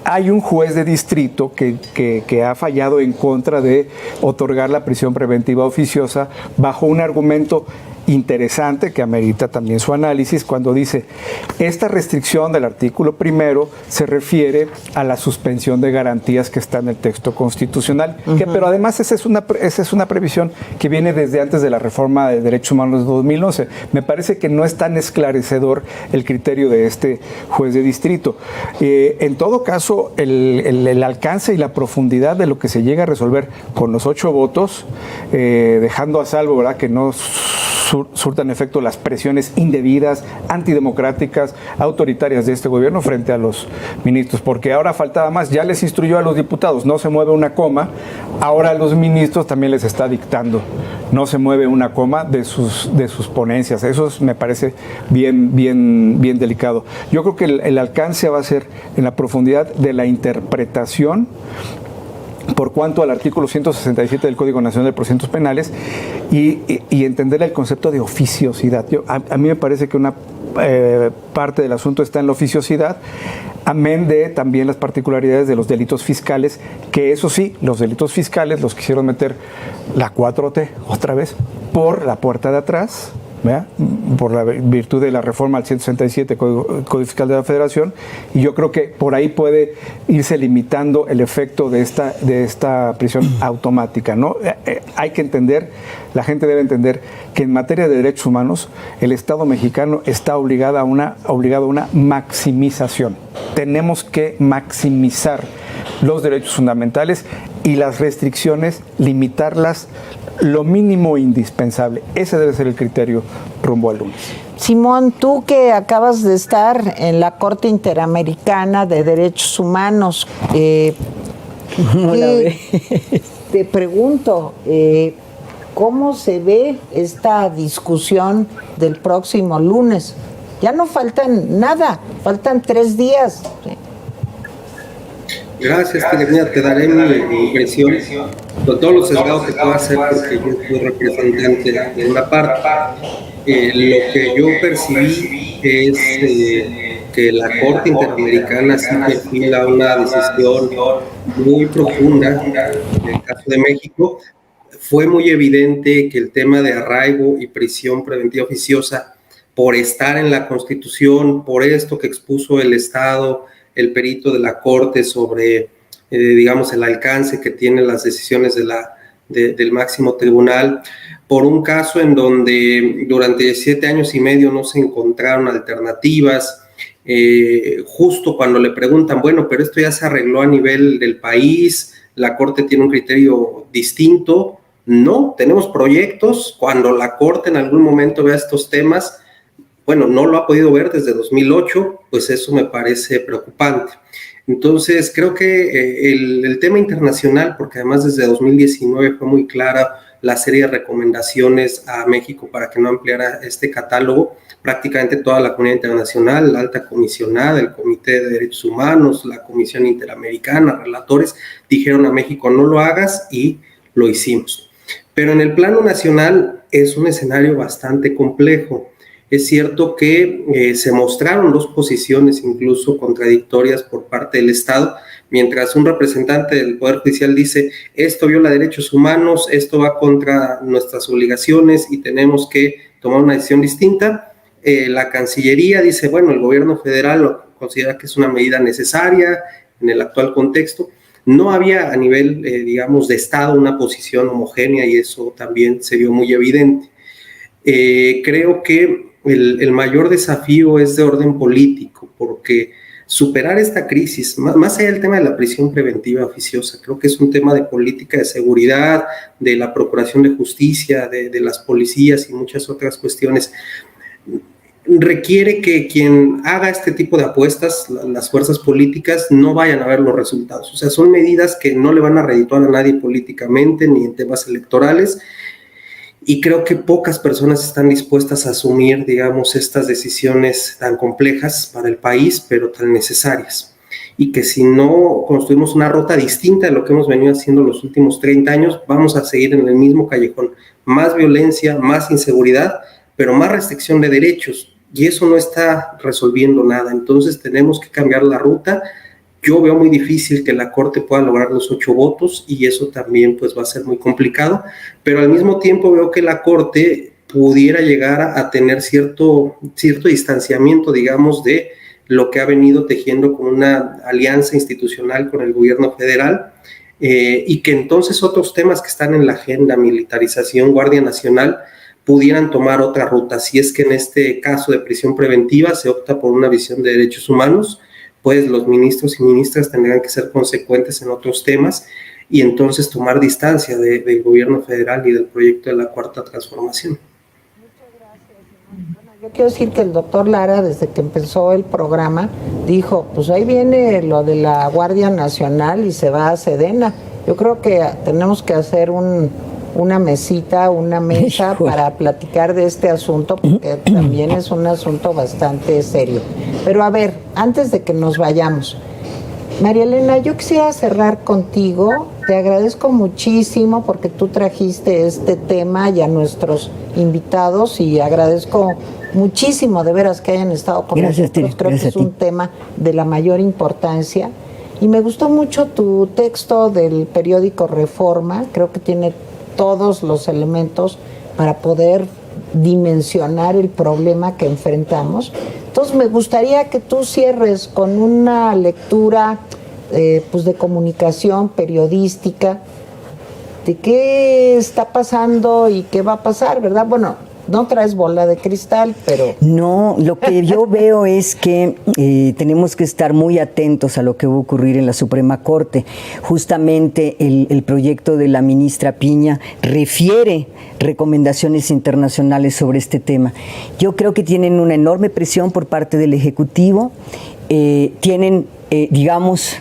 Hay un juez de distrito que ha fallado en contra de otorgar la prisión preventiva oficiosa bajo un argumento interesante que amerita también su análisis cuando dice esta restricción del artículo primero se refiere a la suspensión de garantías que está en el texto constitucional, pero además esa es una previsión que viene desde antes de la reforma de derechos humanos de 2011. Me parece que no es tan esclarecedor el criterio de este juez de distrito. En todo caso, el alcance y la profundidad de lo que se llega a resolver con los 8 votos, dejando a salvo, ¿verdad?, que no surtan efecto las presiones indebidas, antidemocráticas, autoritarias de este gobierno frente a los ministros, porque ahora faltaba más, ya les instruyó a los diputados, no se mueve una coma, ahora a los ministros también les está dictando, no se mueve una coma de sus ponencias. Eso me parece bien delicado. Yo creo que el alcance va a ser en la profundidad de la interpretación por cuanto al artículo 167 del Código Nacional de Procedimientos Penales y entender el concepto de oficiosidad. A mí me parece que una parte del asunto está en la oficiosidad, amén de también las particularidades de los delitos fiscales, que eso sí, los delitos fiscales los quisieron meter la 4T otra vez por la puerta de atrás, ¿verdad?, por la virtud de la reforma al 167 Código Fiscal de la Federación, y yo creo que por ahí puede irse limitando el efecto de esta prisión automática, ¿no? Hay que entender, la gente debe entender que en materia de derechos humanos el Estado mexicano está obligado a una maximización. Tenemos que maximizar los derechos fundamentales y las restricciones, limitarlas lo mínimo indispensable. Ese debe ser el criterio rumbo al lunes. Simón, tú que acabas de estar en la Corte Interamericana de Derechos Humanos, te pregunto, ¿cómo se ve esta discusión del próximo lunes? Ya no faltan nada, faltan 3 días. Gracias, Televina. Te daré mi impresión con todos los sesgados que puedo hacer porque yo soy representante de una parte. Lo que yo percibí es que la Corte Interamericana sí perfila una decisión muy profunda en el caso de México. Fue muy evidente que el tema de arraigo y prisión preventiva oficiosa, por estar en la Constitución, por esto que expuso el Estado, el perito de la Corte sobre, digamos, el alcance que tienen las decisiones del máximo tribunal, por un caso en donde durante 7 años y medio no se encontraron alternativas, justo cuando le preguntan, bueno, pero esto ya se arregló a nivel del país, la Corte tiene un criterio distinto. No, tenemos proyectos. Cuando la Corte en algún momento vea estos temas, bueno, no lo ha podido ver desde 2008, pues eso me parece preocupante. Entonces, creo que el tema internacional, porque además desde 2019 fue muy clara la serie de recomendaciones a México para que no ampliara este catálogo, prácticamente toda la comunidad internacional, la alta comisionada, el Comité de Derechos Humanos, la Comisión Interamericana, relatores, dijeron a México no lo hagas y lo hicimos. Pero en el plano nacional es un escenario bastante complejo. Es cierto que se mostraron dos posiciones incluso contradictorias por parte del Estado, mientras un representante del Poder Judicial dice esto viola derechos humanos, esto va contra nuestras obligaciones y tenemos que tomar una decisión distinta. La Cancillería dice, bueno, el gobierno federal lo considera que es una medida necesaria en el actual contexto. No había a nivel, digamos, de Estado una posición homogénea y eso también se vio muy evidente. Creo que el mayor desafío es de orden político, porque superar esta crisis, más allá del tema de la prisión preventiva oficiosa, creo que es un tema de política de seguridad, de la procuración de justicia, de las policías y muchas otras cuestiones. Requiere que quien haga este tipo de apuestas, las fuerzas políticas, no vayan a ver los resultados. O sea, son medidas que no le van a redituar a nadie políticamente ni en temas electorales, y creo que pocas personas están dispuestas a asumir, digamos, estas decisiones tan complejas para el país, pero tan necesarias. Y que si no construimos una ruta distinta de lo que hemos venido haciendo los últimos 30 años, vamos a seguir en el mismo callejón. Más violencia, más inseguridad, pero más restricción de derechos. Y eso no está resolviendo nada. Entonces tenemos que cambiar la ruta. Yo veo muy difícil que la Corte pueda lograr los 8 votos y eso también pues va a ser muy complicado, pero al mismo tiempo veo que la Corte pudiera llegar a tener cierto distanciamiento, digamos, de lo que ha venido tejiendo con una alianza institucional con el gobierno federal, y que entonces otros temas que están en la agenda, militarización, Guardia Nacional, pudieran tomar otra ruta. Si es que en este caso de prisión preventiva se opta por una visión de derechos humanos, pues los ministros y ministras tendrán que ser consecuentes en otros temas y entonces tomar distancia del gobierno federal y del proyecto de la Cuarta Transformación. Muchas gracias. Bueno, yo quiero decir que el doctor Lara, desde que empezó el programa, dijo, pues ahí viene lo de la Guardia Nacional y se va a Sedena. Yo creo que tenemos que hacer una mesita, una mesa para platicar de este asunto, porque también es un asunto bastante serio. Pero a ver, antes de que nos vayamos, María Elena, yo quisiera cerrar contigo. Te agradezco muchísimo porque tú trajiste este tema y a nuestros invitados, y agradezco muchísimo de veras que hayan estado con nosotros. Creo que es un tema de la mayor importancia. Y me gustó mucho tu texto del periódico Reforma. Creo que tiene todos los elementos para poder dimensionar el problema que enfrentamos. Entonces me gustaría que tú cierres con una lectura pues de comunicación periodística de qué está pasando y qué va a pasar, ¿verdad? Bueno, no traes bola de cristal, pero... No, lo que yo veo es que tenemos que estar muy atentos a lo que va a ocurrir en la Suprema Corte. Justamente el proyecto de la ministra Piña refiere recomendaciones internacionales sobre este tema. Yo creo que tienen una enorme presión por parte del Ejecutivo, tienen, digamos,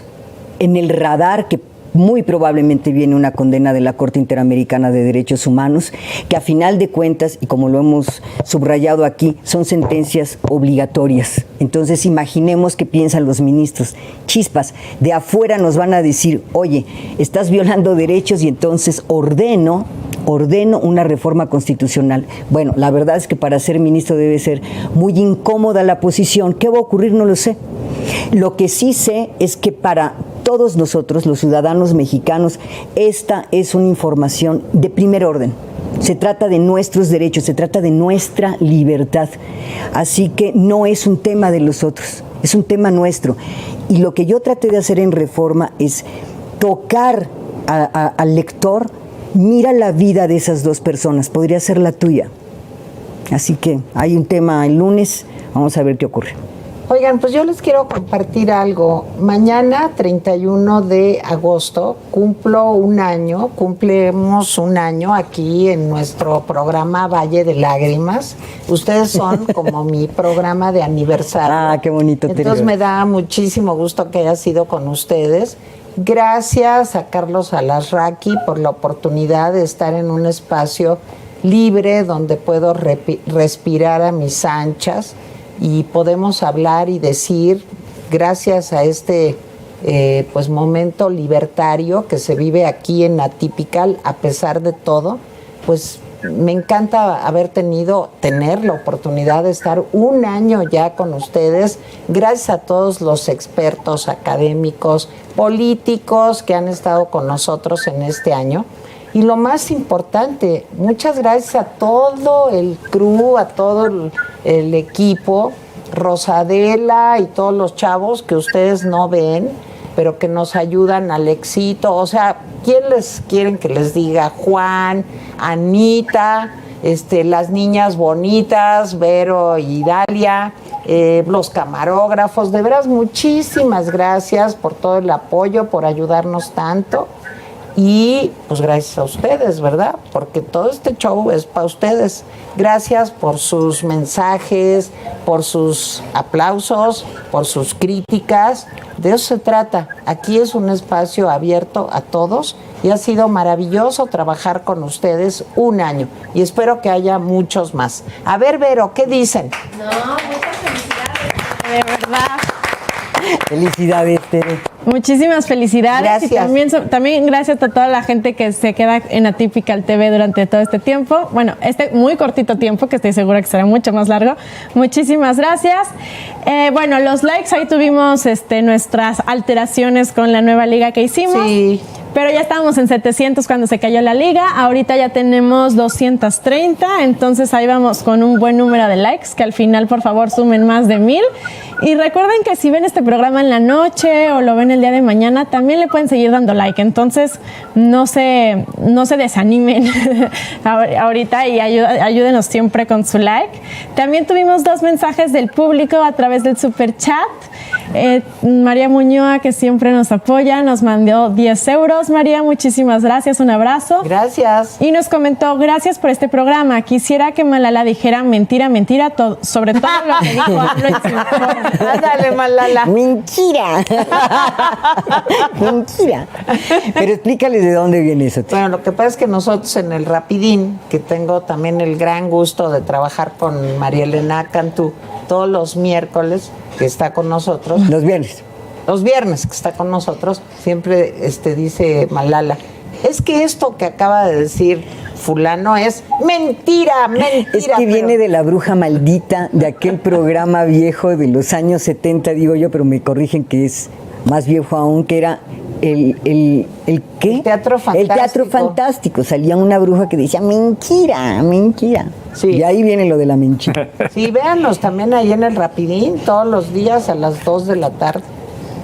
en el radar que muy probablemente viene una condena de la Corte Interamericana de Derechos Humanos, que a final de cuentas, y como lo hemos subrayado aquí, son sentencias obligatorias. Entonces imaginemos qué piensan los ministros. Chispas, de afuera nos van a decir, oye, estás violando derechos y entonces ordeno una reforma constitucional. Bueno, la verdad es que para ser ministro debe ser muy incómoda la posición. ¿Qué va a ocurrir? No lo sé. Lo que sí sé es que para todos nosotros, los ciudadanos mexicanos, esta es una información de primer orden. Se trata de nuestros derechos, se trata de nuestra libertad. Así que no es un tema de los otros, es un tema nuestro. Y lo que yo traté de hacer en Reforma es tocar al lector. Mira la vida de esas dos personas, podría ser la tuya. Así que hay un tema el lunes, vamos a ver qué ocurre. Oigan, pues yo les quiero compartir algo. Mañana, 31 de agosto, cumplimos un año aquí en nuestro programa Valle de Lágrimas. Ustedes son como mi programa de aniversario. Ah, qué bonito. Entonces me da muchísimo gusto que haya sido con ustedes. Gracias a Carlos Alasraqui por la oportunidad de estar en un espacio libre donde puedo respirar a mis anchas y podemos hablar y decir, gracias a este pues momento libertario que se vive aquí en Atypical, a pesar de todo, pues me encanta tener la oportunidad de estar un año ya con ustedes, gracias a todos los expertos académicos, políticos que han estado con nosotros en este año. Y lo más importante, muchas gracias a todo el crew, a todo el equipo, Rosadela y todos los chavos que ustedes no ven, pero que nos ayudan al éxito. O sea, ¿quién les quieren que les diga? Juan, Anita, las niñas bonitas, Vero y Dalia, los camarógrafos. De veras, muchísimas gracias por todo el apoyo, por ayudarnos tanto. Y pues gracias a ustedes, ¿verdad? Porque todo este show es para ustedes. Gracias por sus mensajes, por sus aplausos, por sus críticas. De eso se trata. Aquí es un espacio abierto a todos y ha sido maravilloso trabajar con ustedes un año. Y espero que haya muchos más. A ver, Vero, ¿qué dicen? No, muchas felicidades, de verdad. Felicidades, Tere. Muchísimas felicidades. Gracias. Y también gracias a toda la gente que se queda en Atypical TV durante todo este tiempo. Bueno, este muy cortito tiempo, que estoy segura que será mucho más largo. Muchísimas gracias. Bueno, los likes, ahí tuvimos nuestras alteraciones con la nueva liga que hicimos. Sí. Pero ya estábamos en 700 cuando se cayó la liga. Ahorita ya tenemos 230. Entonces ahí vamos con un buen número de likes. Que al final, por favor, sumen más de 1000. Y recuerden que si ven este programa en la noche o lo ven el día de mañana, también le pueden seguir dando like. Entonces no se desanimen ahorita y ayúdenos siempre con su like. También tuvimos 2 mensajes del público a través del super chat. María Muñoa, que siempre nos apoya, nos mandó 10 euros. María, muchísimas gracias, un abrazo. Gracias. Y nos comentó, gracias por este programa. Quisiera que Malala dijera mentira, mentira, sobre todo lo que dijo AMLO en su informe. Ándale, Malala. Mentira. Mentira. Pero explícales de dónde viene eso. Bueno, lo que pasa es que nosotros en el Rapidín, que tengo también el gran gusto de trabajar con María Elena Cantú todos los miércoles, que está con nosotros. Los viernes. Los viernes que está con nosotros, siempre dice Malala, es que esto que acaba de decir fulano es mentira, mentira. Es que viene de la bruja maldita, de aquel programa viejo de los años 70, digo yo, pero me corrigen que es más viejo aún, que era ¿qué? El Teatro Fantástico. El Teatro Fantástico. Salía una bruja que decía mentira, mentira. Sí. Y ahí viene lo de la mentira. Sí, véanos también ahí en el Rapidín, todos los días a las 2 de la tarde,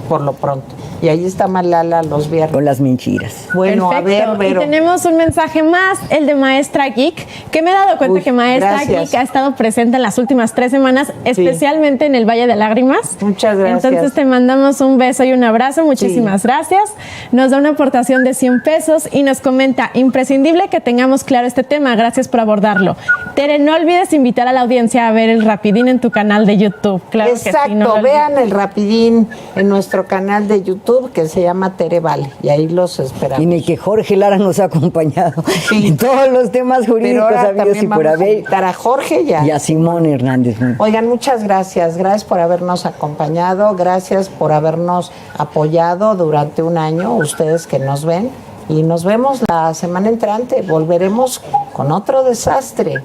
por lo pronto. Y ahí está Malala los viernes. Con las mentiras. Bueno, Perfecto. a ver, Vero. Y tenemos un mensaje más, el de Maestra Geek, que me he dado cuenta que Maestra gracias. Geek ha estado presente en las últimas 3 semanas, especialmente en el Valle de Lágrimas. Muchas gracias. Entonces te mandamos un beso y un abrazo, muchísimas gracias. Nos da una aportación de 100 pesos y nos comenta, imprescindible que tengamos claro este tema, gracias por abordarlo. Tere, no olvides invitar a la audiencia a ver el Rapidín en tu canal de YouTube. Claro Exacto, que sí, no lo vean el Rapidín en nuestro canal de YouTube que se llama Tere Vale y ahí los esperamos. En el que Jorge Lara nos ha acompañado en todos los temas Pero jurídicos ahora habidos también y por vamos a haber. invitar a Jorge Y a Simón Hernández, ¿no? Oigan, muchas gracias. Gracias por habernos acompañado. Gracias por habernos apoyado durante un año, ustedes que nos ven. Y nos vemos la semana entrante. Volveremos con otro desastre.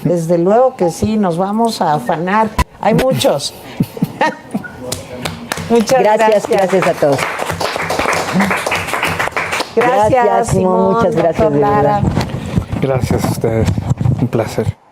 Desde luego que sí, nos vamos a afanar. Hay muchos. Muchas gracias. Gracias a todos. Gracias, Simón. Muchas gracias, doctor de verdad. Lara. Gracias a ustedes. Un placer.